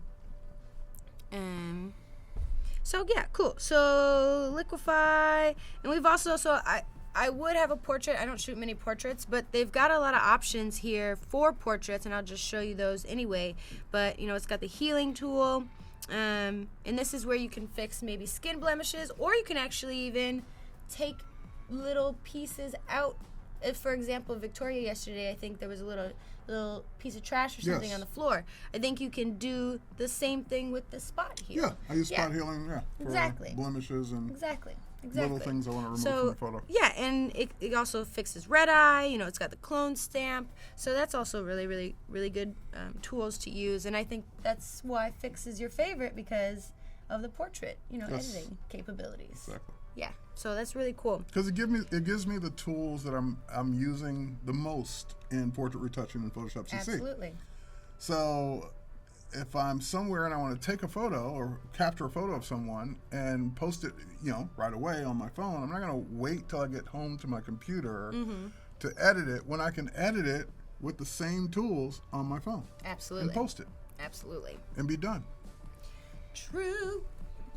So yeah, cool. So liquefy, and we've also, I would have a portrait. I don't shoot many portraits, but they've got a lot of options here for portraits, and I'll just show you those anyway. But it's got the healing tool, and this is where you can fix maybe skin blemishes, or you can actually even take little pieces out. If, for example, Victoria yesterday, I think there was a little piece of trash or something on the floor. I think you can do the same thing with the spot heal. Yeah, I use spot healing, for exactly. blemishes and exactly. little things I want to remove from the photo. Yeah, and it also fixes red eye. It's got the clone stamp. So that's also really, really, really good tools to use. And I think that's why Fix is your favorite, because of the portrait, editing capabilities. Exactly. Yeah, so that's really cool. Because it gives me the tools that I'm using the most in portrait retouching in Photoshop CC. Absolutely. So if I'm somewhere and I want to take a photo or capture a photo of someone and post it, right away on my phone, I'm not going to wait till I get home to my computer to edit it when I can edit it with the same tools on my phone. Absolutely. And post it. Absolutely. And be done. True.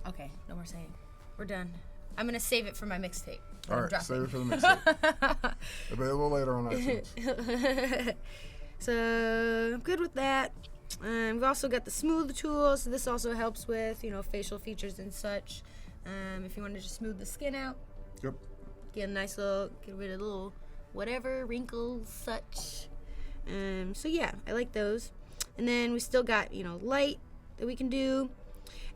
Okay, no more saying. We're done. I'm going to save it for my mixtape. All right, save it for the mixtape. Available later on iTunes. So I'm good with that. We've also got the smooth tool, so this also helps with, facial features and such. If you want to just smooth the skin out. Yep. Get rid of little whatever, wrinkles, such. So yeah, I like those. And then we still got, light that we can do.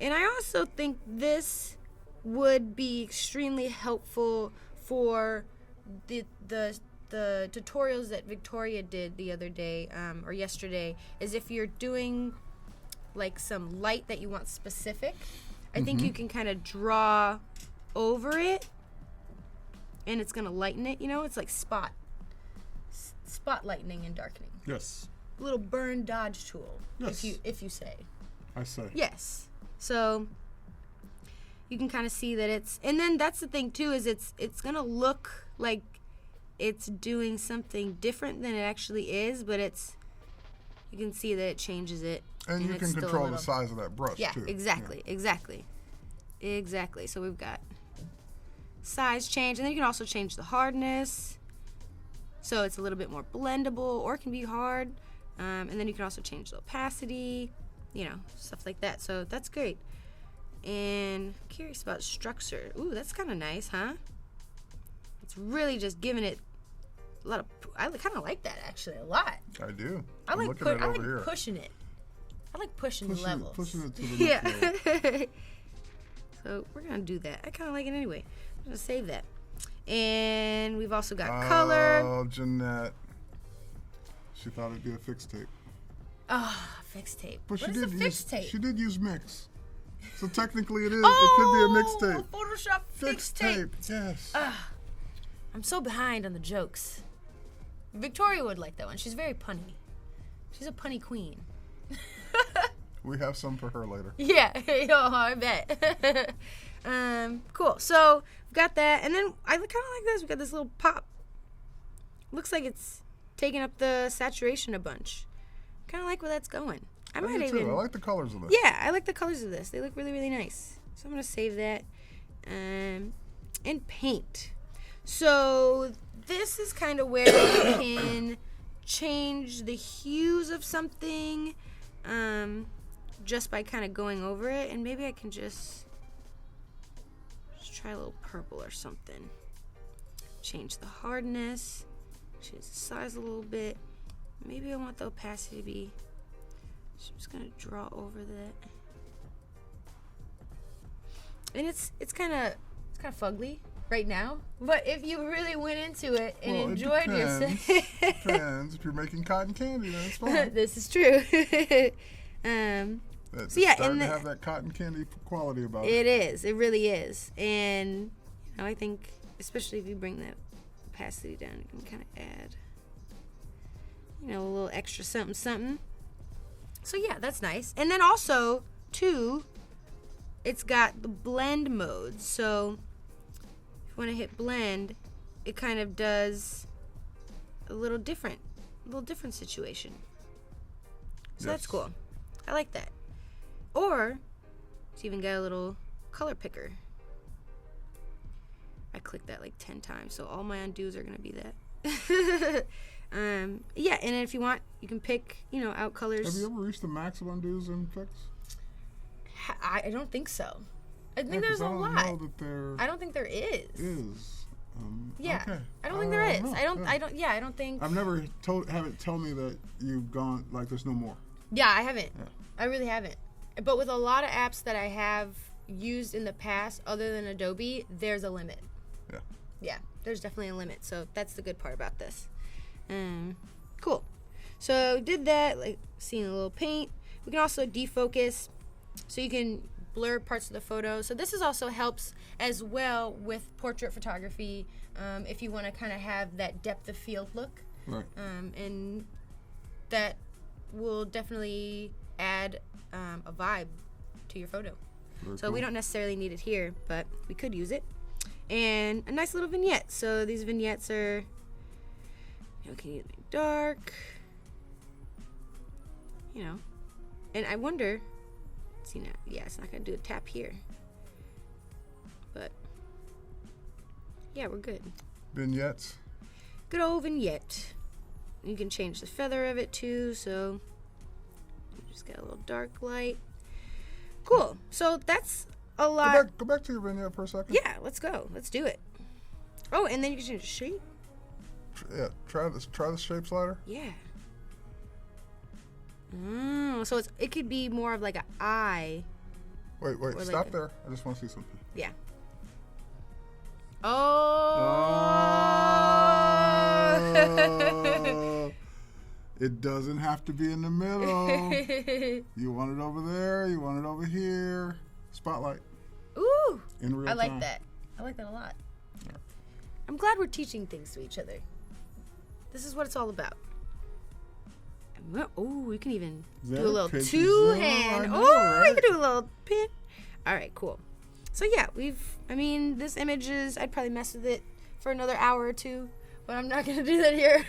And I also think this would be extremely helpful for the tutorials that Victoria did the other day or yesterday, is if you're doing like some light that you want specific, I think you can kind of draw over it and it's going to lighten it, it's like spot lightening and darkening. Yes. A little burn dodge tool, yes. if you say. I say. Yes. So you can kind of see that and then that's the thing too, is it's gonna look like it's doing something different than it actually is, but you can see that it changes it. And you can control the size of that brush too. Exactly. So we've got size change, and then you can also change the hardness, so it's a little bit more blendable, or it can be hard. And then you can also change the opacity, stuff like that. So that's great. And I'm curious about structure. Ooh, that's kind of nice, huh? It's really just giving it a lot of. I kind of like that actually a lot. I do. I like pushing it. I like pushing the levels. Pushing it to the next level. So we're gonna do that. I kind of like it anyway. I'm gonna save that. And we've also got Oh, color. Jeanette. She thought it'd be a fixed tape. Oh, fixed tape. But What is a fixed tape? She did use mix. So technically it is. It could be a mixed tape. Photoshop fixed tape. Yes. I'm so behind on the jokes. Victoria would like that one. She's very punny. She's a punny queen. We have some for her later. Yeah, I bet. Cool. So we've got that, and then I kind of like this. We got this little pop. Looks like it's taking up the saturation a bunch. Kind of like where that's going. I like the colors of this. Yeah, I like the colors of this. They look really, really nice. So I'm gonna save that. And paint. So this is kind of where you can change the hues of something. Just by kind of going over it, and maybe I can just try a little purple or something. Change the hardness, change the size a little bit. Maybe I want the opacity to be. So I'm just gonna draw over that, and it's kind of fugly right now. But if you really went into it and enjoyed yourself, depends. If you're making cotton candy, then it's fine. This is true. It's so yeah, starting to have that cotton candy quality about it. It is. It really is. And I think, especially if you bring that opacity down, you can kind of add, a little extra something. So yeah, that's nice. And then also, too, it's got the blend mode. So if you want to hit blend, it kind of does a little different situation. So that's cool. I like that. Or it's even got a little color picker. I clicked that like 10 times, so all my undos are gonna be that. Yeah, and if you want, you can pick, out colors. Have you ever reached the max of undos in Fix? I don't think so. I think there's a lot. I don't think there is. Yeah, okay. I don't think there is. I don't think. I've never have it tell me that you've gone like there's no more. Yeah, I haven't. Yeah. I really haven't. But with a lot of apps that I have used in the past, other than Adobe, there's a limit. Yeah. Yeah, there's definitely a limit. So that's the good part about this. Cool. So did that, like seeing a little paint. We can also defocus, so you can blur parts of the photo. So this is also helps as well with portrait photography, if you want to kind of have that depth of field look. Right. And that will definitely add a vibe to your photo. Very cool. We don't necessarily need it here, but we could use it. And a nice little vignette. So these vignettes are, can you make dark, and I wonder, see now, yeah, it's not gonna do a tap here, but yeah, we're good. Vignettes. Good old vignette. You can change the feather of it too, so just got a little dark light. Cool. So that's a lot. Go back to your vignette for a second. Yeah, let's go. Let's do it. Oh, and then you can change the shape. Yeah, try the shape slider. Yeah. So it could be more of like an eye. Wait, stop there. I just want to see something. Yeah. Oh. It doesn't have to be in the middle. You want it over there. You want it over here. Spotlight. Ooh. In real time. I like that. I like that a lot. Yeah. I'm glad we're teaching things to each other. This is what it's all about. Oh, we can even do a little two-hand. Oh, we can do a little pin. All right, cool. So yeah, this image is, I'd probably mess with it for another hour or two, but I'm not going to do that here.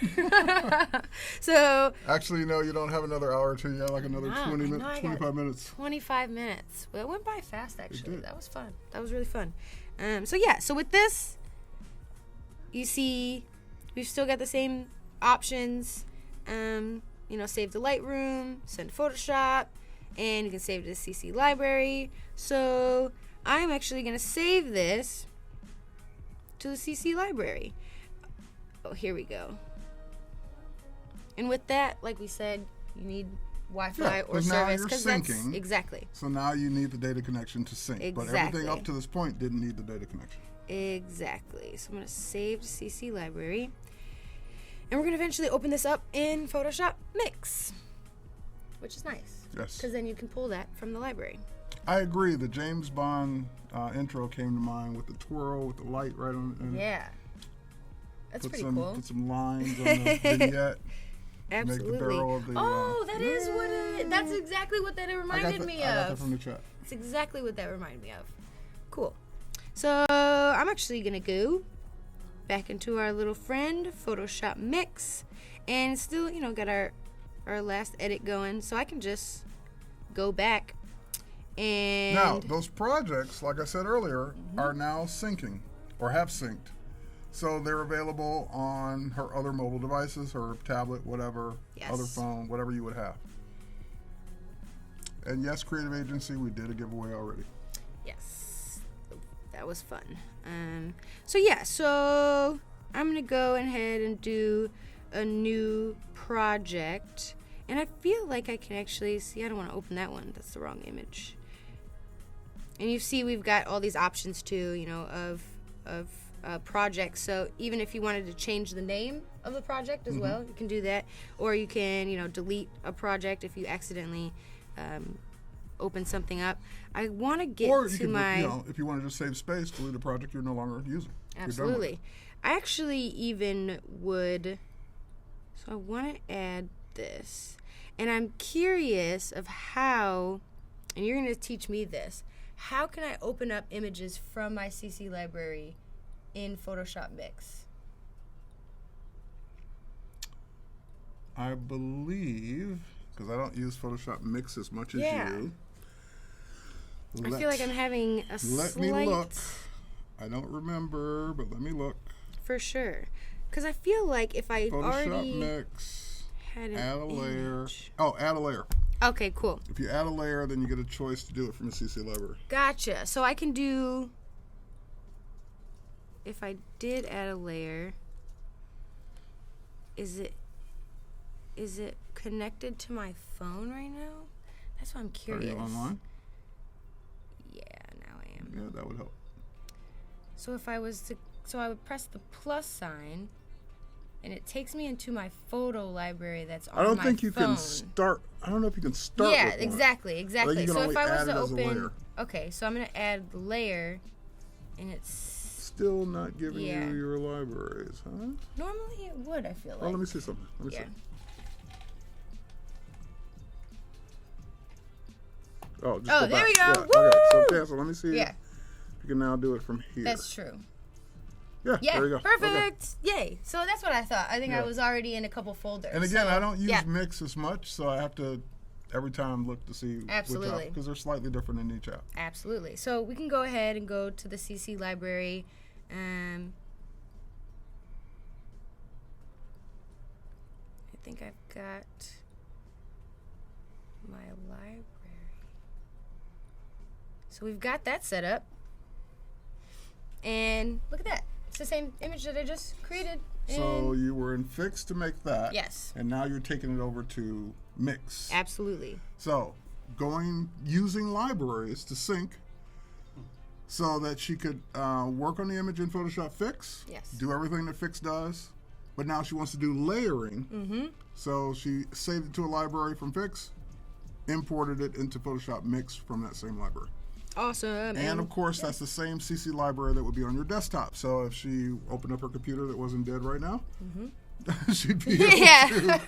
So. Actually, no, you don't have another hour or two. You have like another 25 minutes. 25 minutes. Well, it went by fast, actually. That was fun. That was really fun. So with this, you see, we've still got the same options. Save to Lightroom, send to Photoshop, and you can save to the CC library. So I'm actually going to save this to the CC library. Oh, here we go. And with that, like we said, you need Wi-Fi or service, because that's exactly. So now you need the data connection to sync. Exactly. But everything up to this point didn't need the data connection. Exactly. So I'm going to save to CC library. And we're going to eventually open this up in Photoshop Mix, which is nice. Yes. Because then you can pull that from the library. I agree. The James Bond intro came to mind with the twirl, with the light right on it. Yeah. That's pretty cool. Put some lines on the vignette. Absolutely. Make the barrel of the, is what it. That's exactly what that reminded me of. I got that from the chat. It's exactly what that reminded me of. Cool. So I'm actually gonna go back into our little friend Photoshop Mix, and still, got our last edit going. So I can just go back and now those projects, like I said earlier, are now syncing or have synced. So they're available on her other mobile devices, her tablet, whatever, other phone, whatever you would have. And yes, Creative Agency, we did a giveaway already. Yes, that was fun. So I'm gonna go ahead and do a new project, and I feel like I can actually see. I don't want to open that one. That's the wrong image. And you see, we've got all these options too, of projects. So even if you wanted to change the name of the project as well, you can do that. Or you can, delete a project if you accidentally open something up. I want to get to my... if you want to just save space, delete a project you're no longer using. Absolutely. I actually even would... So I want to add this. And I'm curious of how... And you're going to teach me this. How can I open up images from my CC library in Photoshop Mix? I believe, because I don't use Photoshop Mix as much as you. I feel like I'm having a Let me look. I don't remember, but let me look. For sure. Because I feel like if I already Photoshop Mix, had an add a layer. image. Oh, add a layer. Okay, cool. If you add a layer, then you get a choice to do it from the CC library. Gotcha. So I can do... If I did add a layer, is it connected to my phone right now? That's what I'm curious. Are you online? Yeah, now I am. Yeah, that would help. So if I was to, I would press the plus sign, and it takes me into my photo library that's on my phone. I don't think you can start. I don't know if you can start. Yeah, with one. exactly. So if I was to open, okay, so I'm gonna add the layer, and it's still not giving you your libraries, huh? Normally it would, I feel like. Oh, let me see something. Let me see. Oh, just go there we back. go. Yeah, Woo! okay, so cancel. Let me see. Yeah. If you can now do it from here. That's true. Yeah, there you go. Perfect. Okay. Yay. So that's what I thought. I think I was already in a couple folders. And again, I don't use Mix as much, so I have to every time look to see which app, because they're slightly different in each app. Absolutely. So we can go ahead and go to the CC library. I think I've got my library. So we've got that set up. And look at that. It's the same image that I just created. So you were in Fix to make that. Yes. And now you're taking it over to Mix. Absolutely. So using libraries to sync so that she could work on the image in Photoshop Fix. Yes. Do everything that Fix does. But now she wants to do layering. Mm-hmm. So she saved it to a library from Fix, imported it into Photoshop Mix from that same library. Awesome. And of course, that's the same CC library that would be on your desktop. So if she opened up her computer that wasn't dead right now, she'd be able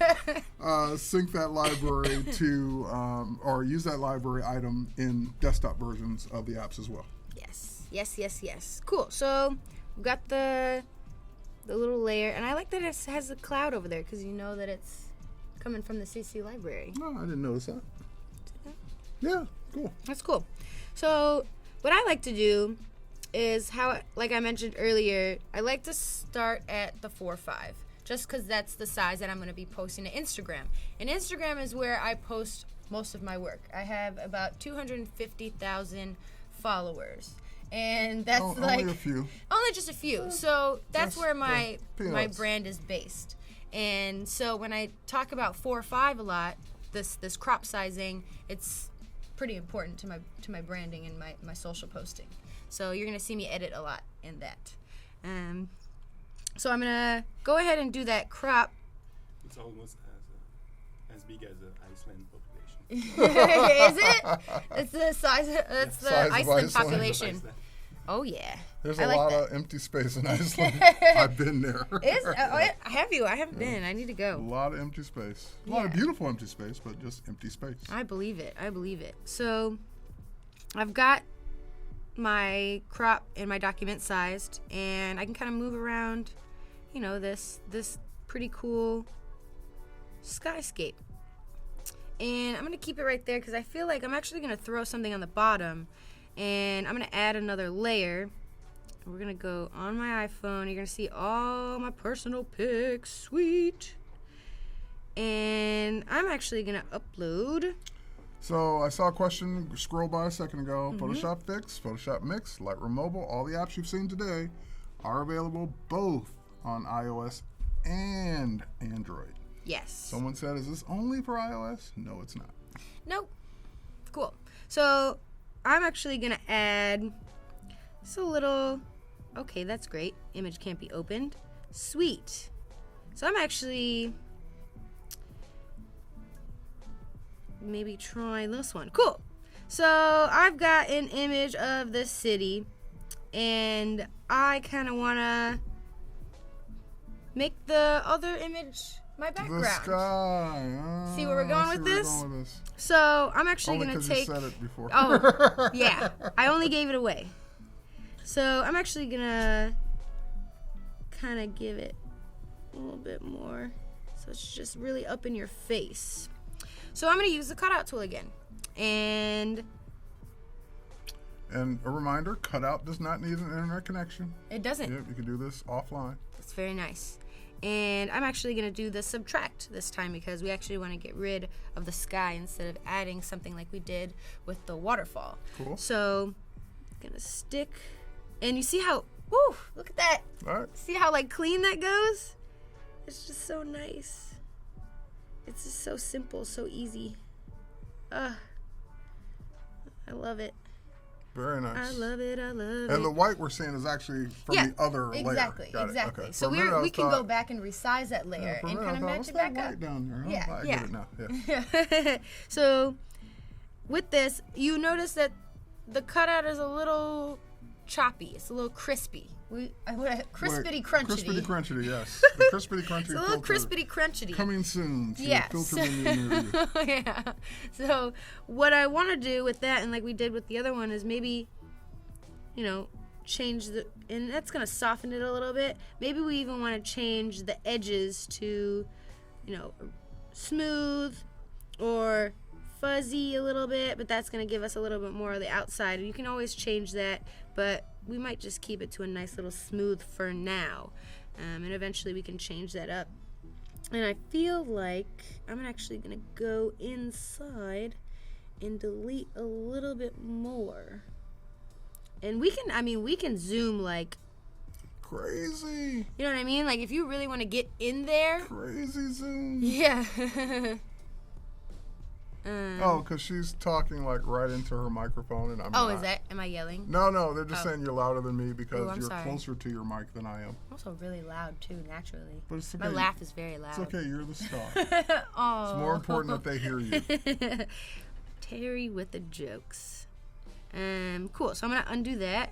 to sync that library to, or use that library item in desktop versions of the apps as well. Yes. Yes. Cool. So we've got the little layer, and I like that it has a cloud over there because you know that it's coming from the CC library. No, I didn't notice that. Yeah, cool. That's cool. So what I like to do is like I mentioned earlier, I like to start at the 4:5 just because that's the size that I'm going to be posting to Instagram. And Instagram is where I post most of my work. I have about 250,000 followers. And that's only a few. Only just a few. So that's where my peanuts. brand is based. And so when I talk about 4:5 a lot, this crop sizing, it's pretty important to my branding and my social posting. So you're gonna see me edit a lot in that. So I'm gonna go ahead and do that crop. It's almost as big as the Iceland population. Is it? It's the size. It's the Size of Iceland Iceland. population. Iceland. Oh yeah. There's I a like lot that. of empty space in Iceland. I've been there. Have you? I haven't been. I need to A go. lot of empty space. A lot of Yeah. beautiful empty space, but just empty space. I believe it. So I've got my crop and my document sized, and I can kind of move around, you know, this pretty cool skyscape. And I'm going to keep it right there because I feel like I'm actually going to throw something on the bottom, and I'm going to add another layer. We're going to go on my iPhone. You're going to see all my personal pics. Sweet. And I'm actually going to upload. So I saw a question scroll by a second ago. Mm-hmm. Photoshop Fix, Photoshop Mix, Lightroom Mobile, all the apps you've seen today are available both on iOS and Android. Yes. Someone said, is this only for iOS? No, it's not. Nope. Cool. So I'm actually going to add just a little, okay, that's great. Image can't be opened. Sweet. So I'm actually maybe try this one. Cool. So I've got an image of the city, and I kind of want to make the other image my background. The sky. See where we're going I see with where you're this? going with this. So I'm actually Only going to 'cause take... you said it before. Oh, yeah. I only gave it away. So I'm actually going to kind of give it a little bit more. So it's just really up in your face. So I'm going to use the cutout tool again. And a reminder, cutout does not need an internet connection. it doesn't. Yep, you can do this offline. It's very nice. And I'm actually going to do the subtract this time because we actually want to get rid of the sky instead of adding something like we did with the waterfall. Cool. So I'm going to stick. And you see how, woo, look at that. All right. See how like clean that goes? It's just so nice. It's just so simple, so easy. I love it. Very nice. I love it. And the white we're seeing is actually from the other layer. Exactly. Got it. Okay. So For a minute I we can thought- go back and resize that layer for a and minute I kind of thought, match what's it that back up. white down there? Yeah, I yeah. get it now. Yeah. So with this, you notice that the cutout is a little choppy. It's a little crispy. Crispity crunchy. Crispity crunchy, yes. The crispity crunchy It's a little filter crispity crunchy. coming soon to Yeah. filter menu near you. Yeah. So what I want to do with that, and like we did with the other one, is maybe, you know, change the, and that's going to soften it a little bit. Maybe we even want to change the edges to, you know, smooth or fuzzy a little bit, but that's going to give us a little bit more of the outside. You can always change that, but we might just keep it to a nice little smooth for now. And eventually we can change that up. And I feel like I'm actually going to go inside and delete a little bit more. And we can zoom like Crazy. You know what I mean? Like if you really want to get in there. Crazy zoom. Yeah. Oh, because she's talking like right into her microphone and I'm not. Is that? Am I yelling? No, they're just saying you're louder than me because I'm you're sorry. closer to your mic than I am. I'm also really loud too, naturally. But it's okay. My laugh is very loud. It's okay, you're the star. Oh. It's more important that they hear you. Terry with the jokes. Cool. So I'm gonna undo that.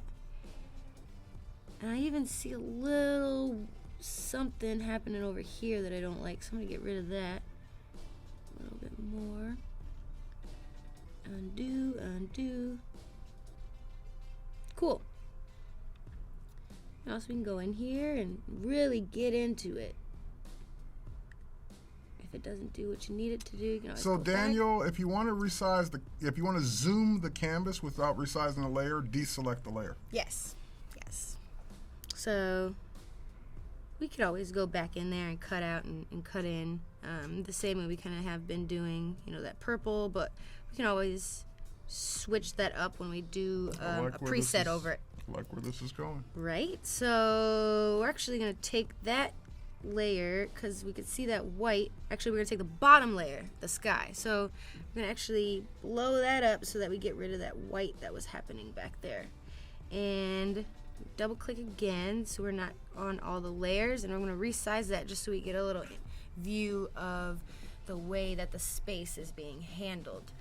And I even see a little something happening over here that I don't like. So I'm gonna get rid of that. A little bit more. Undo. Cool. So we can go in here and really get into it. If it doesn't do what you need it to do, you can always So go back. Daniel, if you want to if you want to zoom the canvas without resizing the layer, deselect the layer. Yes. So we could always go back in there and cut out and cut in the same way we kind of have been doing, that purple, but we can always switch that up when we do a preset over it. I like where this is going. Right, so we're actually going to take that layer, because we could see that white. Actually, we're going to take the bottom layer, the sky. So we're going to actually blow that up so that we get rid of that white that was happening back there. And double click again so we're not on all the layers, and we're going to resize that just so we get a little view of the way that the space is being handled.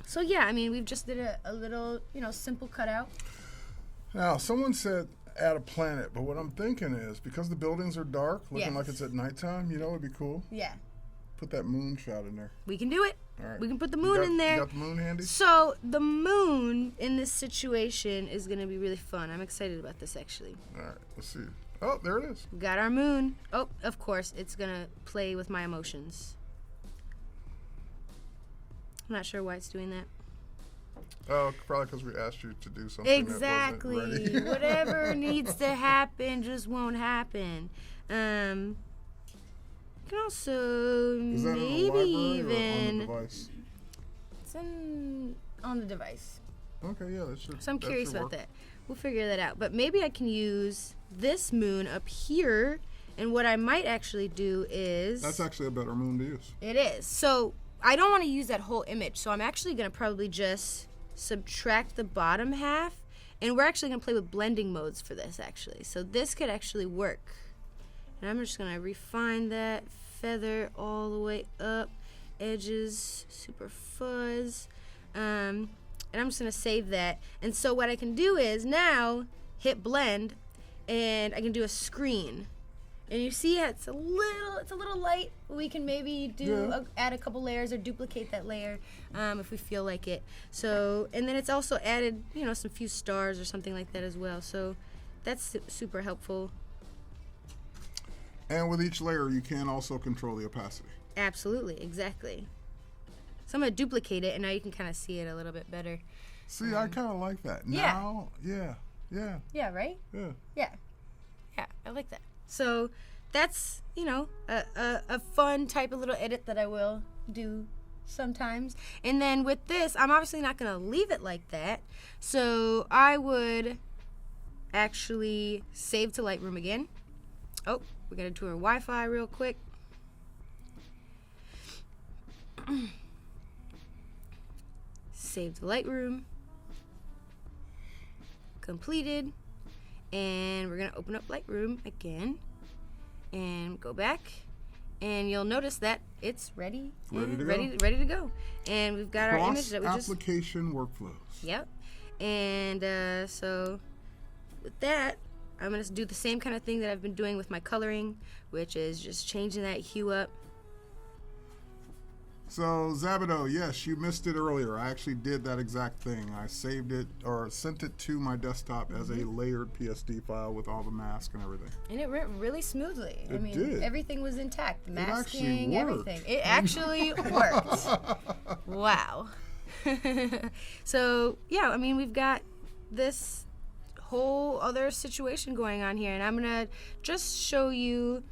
So yeah, I mean, we've just did a little, simple cutout. Now, someone said add a planet, but what I'm thinking is, because the buildings are dark, looking like it's at nighttime, it'd be cool. Yeah. Put that moon shot in there. We can do it. All right. We can put the moon in there. You got the moon handy? So the moon in this situation is going to be really fun. I'm excited about this, actually. All right, let's see. Oh, there it is. We got our moon. Oh, of course, it's going to play with my emotions. I'm not sure why it's doing that. Oh, probably because we asked you to do something Exactly. that wasn't ready. Whatever needs to happen just won't happen. You can also Is that maybe in the library even... or on the device? It's on the device. Okay, yeah, that should. So I'm curious should about work. that. We'll figure that out. But maybe I can use this moon up here, and what I might actually do is... That's actually a better moon to use. It is. So I don't want to use that whole image, so I'm actually going to probably just subtract the bottom half, and we're actually going to play with blending modes for this, actually. So this could actually work. And I'm just going to refine that, feather all the way up, edges, super fuzz. And I'm just going to save that. And so what I can do is now hit blend, and I can do a screen. And you see it's a little light. We can maybe add a couple layers or duplicate that layer if we feel like it. So, and then it's also added, some few stars or something like that as well. So that's super helpful. And with each layer, you can also control the opacity. Absolutely, exactly. So I'm going to duplicate it, and now you can kind of see it a little bit better. See, I kind of like that. Yeah. Now, yeah. Yeah, right? Yeah. Yeah, I like that. So that's, a fun type of little edit that I will do sometimes. And then with this, I'm obviously not going to leave it like that. So I would actually save to Lightroom again. Oh, we're going to do our Wi-Fi real quick. Save to Lightroom. Completed. And we're going to open up Lightroom again and go back, and you'll notice that it's ready to go. And we've got our image that we just application workflows. Yep. And so with that, I'm going to do the same kind of thing that I've been doing with my coloring, which is just changing that hue up. So, Zabido, yes, you missed it earlier. I actually did that exact thing. I saved it or sent it to my desktop as a layered PSD file with all the mask and everything. And it went really smoothly. It did. Everything was intact. The It actually masking, worked. everything. It actually worked. Wow. So, yeah, we've got this whole other situation going on here, and I'm going to just show you,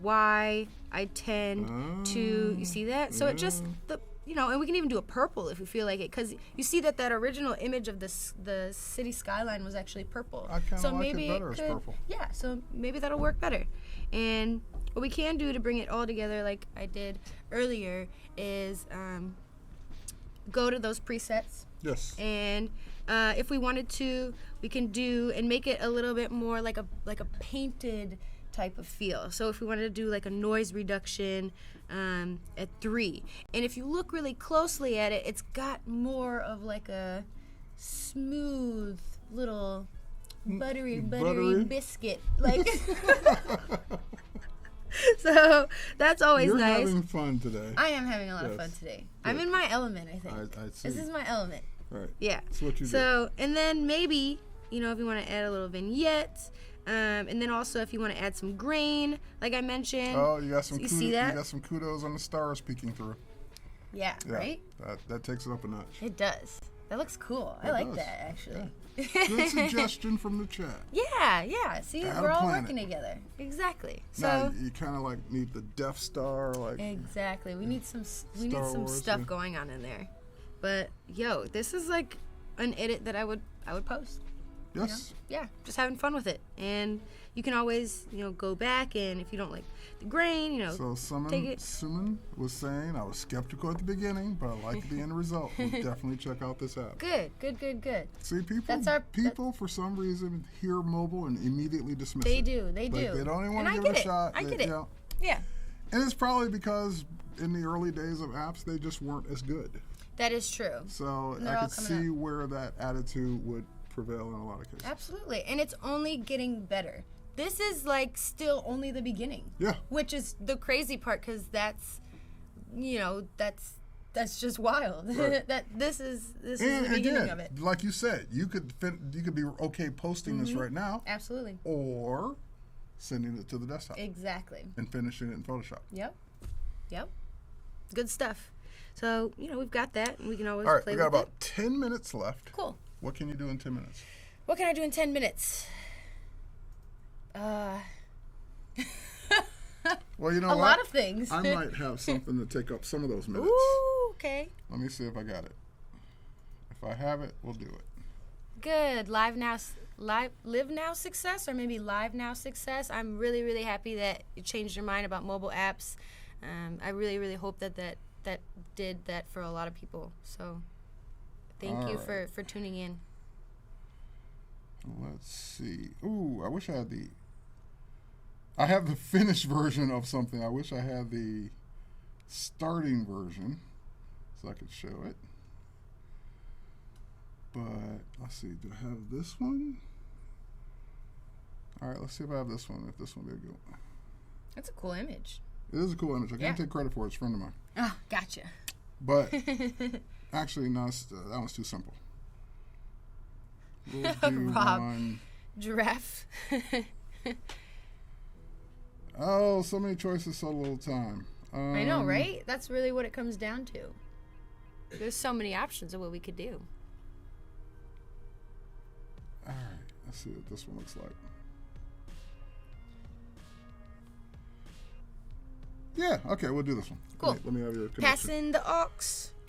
why I tend to, you see that? So it just, and we can even do a purple if we feel like it, because you see that original image of the city skyline was actually purple. I kind of like it better as purple. Yeah, so maybe that'll work better. And what we can do to bring it all together, like I did earlier, is go to those presets. Yes. And if we wanted to, we can do and make it a little bit more like a painted type of feel. So if we wanted to do like a noise reduction at 3, and if you look really closely at it, it's got more of like a smooth little buttery biscuit, like. So that's always You're nice. You're having fun today. I am having a lot of fun today. Good. I'm in my element, I think. I see. This is my element. Right. Yeah. That's what you do. So, and then maybe if you want to add a little vignette. And then also if you want to add some grain, like I mentioned. Oh, you got some. see that? You got some kudos on the stars peeking through. Yeah. Right. That takes it up a notch. It does. That looks cool. I like that actually. Yeah. Good suggestion from the chat. Yeah. See, Add we're a all planet. working together. Exactly. Now, So you kind of like need the Death Star, like. exactly. We need some Wars, stuff going on in there. But this is like an edit that I would post. Yes. Yeah, just having fun with it. And you can always, go back, and if you don't like the grain, So take it. Suman was saying, I was skeptical at the beginning, but I like the end result. We'll definitely check out this app. Good. See, people for some reason hear mobile and immediately dismiss They it. do. Like, they don't even want to And give it a shot. I get it. Yeah. And it's probably because in the early days of apps, they just weren't as good. That is true. So And I they're all could coming see up. where that attitude would prevail in a lot of cases. Absolutely. And it's only getting better. This is like still only the beginning. Yeah. Which is the crazy part, because that's just wild. Right. that this is the And beginning again, of it. like you said, you could be okay posting this right now, Absolutely. or sending it to the desktop Exactly. and finishing it in Photoshop. Yep. Good stuff. So, we've got that, and we can always All right, play we got with about 10 minutes left. Cool. What can you do in 10 minutes? What can I do in 10 minutes? Well, you know A what? lot of things. I might have something to take up some of those minutes. Ooh, okay. Let me see if I got it. If I have it, we'll do it. Good. Live now success, or maybe live now success. I'm really, really happy that you changed your mind about mobile apps. I really, really hope that did that for a lot of people. So thank you right. for tuning in. Let's see. Ooh, I wish I had I have the finished version of something. I wish I had the starting version so I could show it. But let's see. Do I have this one? All right, let's see if I have this one. If this one be a good one. That's a cool image. It is a cool image. I can't take credit for it. It's a friend of mine. Oh, gotcha. But actually, no, that one's too simple. We'll do Rob. one. Giraffe. Oh, so many choices, so little time. I know, right? That's really what it comes down to. There's so many options of what we could do. All right, let's see what this one looks like. Yeah, okay, we'll do this one. Cool. Let me have your connection. Passing the aux.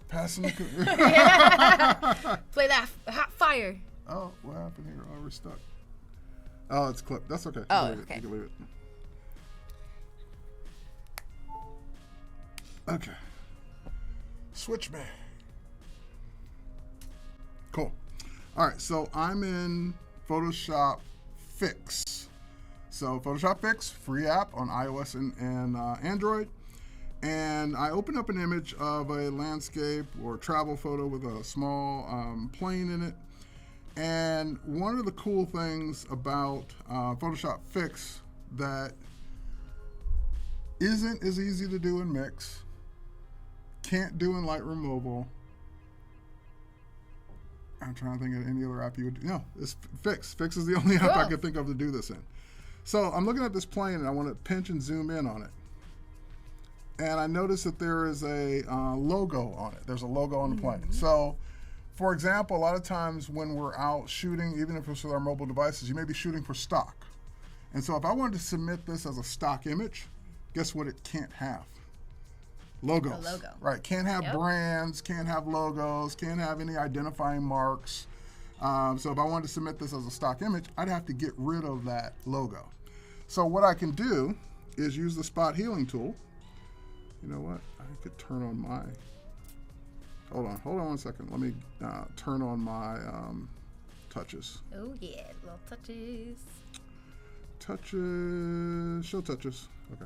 Passing the Play that hot fire. Oh, what happened here? Oh, we're stuck. Oh, it's clipped. That's okay. Oh, You can leave okay. it. You can leave it. Okay. Switch me. Cool. All right, so I'm in Photoshop Fix. So Photoshop Fix, free app on iOS and Android. And I open up an image of a landscape or travel photo with a small plane in it. And one of the cool things about Photoshop Fix that isn't as easy to do in Mix, can't do in Lightroom Mobile. I'm trying to think of any other app you would do. No, it's Fix. Fix is the only app I Cool. could think of to do this in. So I'm looking at this plane and I want to pinch and zoom in on it. And I notice that there is a logo on it. There's a logo on the plane. So, for example, a lot of times when we're out shooting, even if it's with our mobile devices, you may be shooting for stock. And so if I wanted to submit this as a stock image, guess what it can't have? Logos. A logo. Right. Can't have Yep. brands, can't have logos, can't have any identifying marks. So if I wanted to submit this as a stock image, I'd have to get rid of that logo. So what I can do is use the spot healing tool. You know what? I could turn on my, hold on 1 second. Let me turn on my touches. Oh yeah, little touches. Touches, show touches. Okay.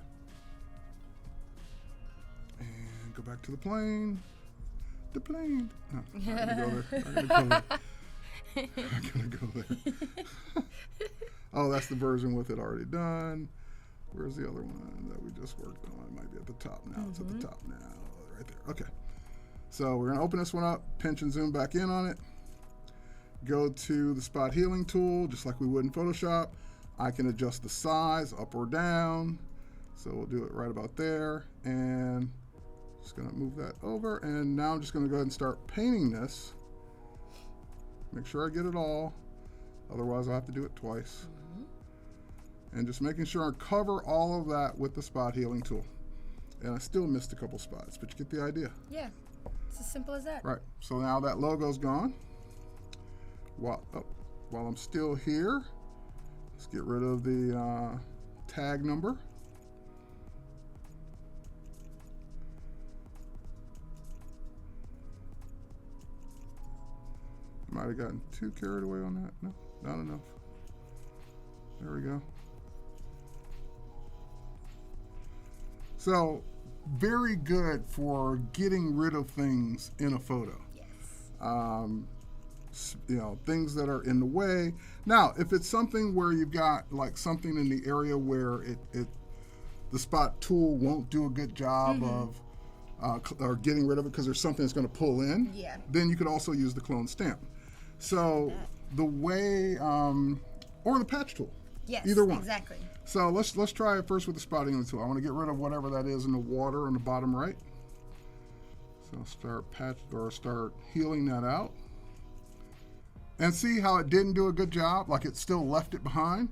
And go back to the plane. The plane. No, I'm gonna go there. I'm gonna go there. Oh, that's the version with it already done. Where's the other one that we just worked on? It might be at the top now. It's at the top now, right there. Okay. So we're gonna open this one up, pinch and zoom back in on it. go to the spot healing tool, just like we would in Photoshop. I can adjust the size up or down. So we'll do it right about there. And just gonna move that over. And now I'm just gonna go ahead and start painting this. Make sure I get it all. Otherwise I'll have to do it twice. And just making sure I cover all of that with the spot healing tool. And I still missed a couple spots, but you get the idea. Yeah, it's as simple as that. Right, so now that logo's gone. While I'm still here, let's get rid of the tag number. Might have gotten too carried away on that. No, not enough. There we go. So, very good for getting rid of things in a photo. Yes. You know, things that are in the way. Now, if it's something where you've got like something in the area where the spot tool won't do a good job of or getting rid of it because there's something that's going to pull in, Yeah. then you could also use the clone stamp. So the way, or the patch tool. Yes. Either one. Exactly. So let's try it first with the spotting tool. I want to get rid of whatever that is in the water on the bottom right. So start healing that out. And see how it didn't do a good job, like it still left it behind?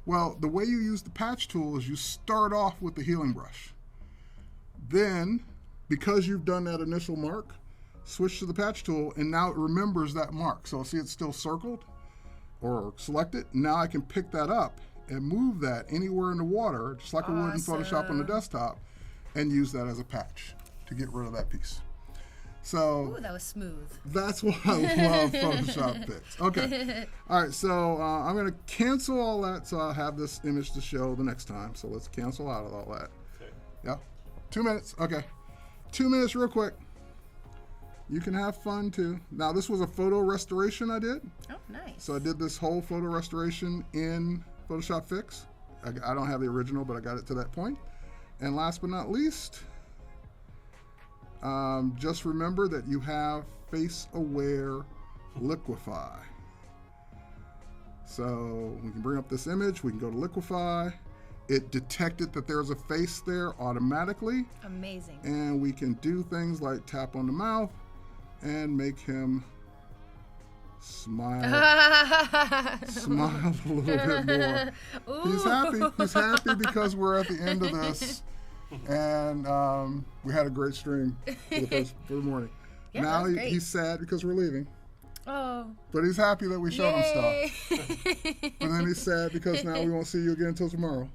Well, the way you use the patch tool is you start off with the healing brush. Then, because you've done that initial mark, switch to the patch tool, and now it remembers that mark. So see it's still circled or selected. Now I can pick that up and move that anywhere in the water, just like I would in Photoshop on the desktop, and use that as a patch to get rid of that piece. So Ooh, that was smooth. that's why I love Photoshop Fix. Okay. All right, so I'm going to cancel all that so I'll have this image to show the next time. So let's cancel out of all that. Okay. Yeah. 2 minutes. Okay. 2 minutes real quick. You can have fun too. Now, this was a photo restoration I did. Oh, nice. So I did this whole photo restoration in Photoshop Fix. I don't have the original, but I got it to that point. And last but not least, just remember that you have face-aware liquify. So we can bring up this image. We can go to liquify. It detected that there's a face there automatically. Amazing. And we can do things like tap on the mouth and make him smile. Smile a little bit more. Ooh. He's happy. He's happy because we're at the end of this. And we had a great stream for the morning. Yeah, now that was great. he's sad because we're leaving. Oh. But he's happy that we showed him Yay. stuff. And then he's sad because now we won't see you again until tomorrow.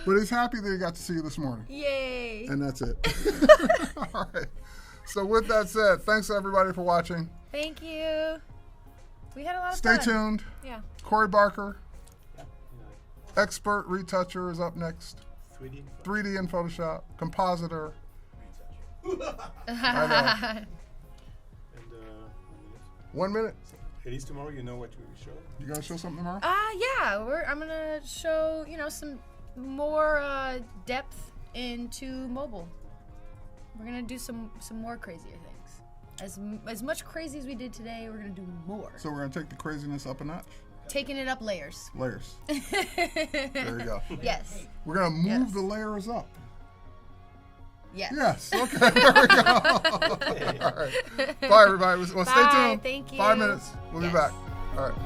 But he's happy that he got to see you this morning. Yay. And that's it. All right. So with that said, thanks everybody for watching. Thank you. We had a lot of Stay fun. tuned. Yeah. Corey Barker, Yeah. expert retoucher, is up next. 3D. 3D in Photoshop, compositor. Retouch. I know. And 1 minute. at least tomorrow you know what we will show. You gonna show something tomorrow? Yeah, I'm gonna show, some more depth into mobile. We're gonna do some more crazier things. As much crazy as we did today, we're gonna do more. So we're gonna take the craziness up a notch. Taking it up layers. Layers. There you go. Yes. We're gonna move Yes. the layers up. Yes. Yes. Okay. There we go. All right. Bye, everybody. Well, stay Bye. tuned. Thank you. 5 minutes. We'll be Yes. back. All right.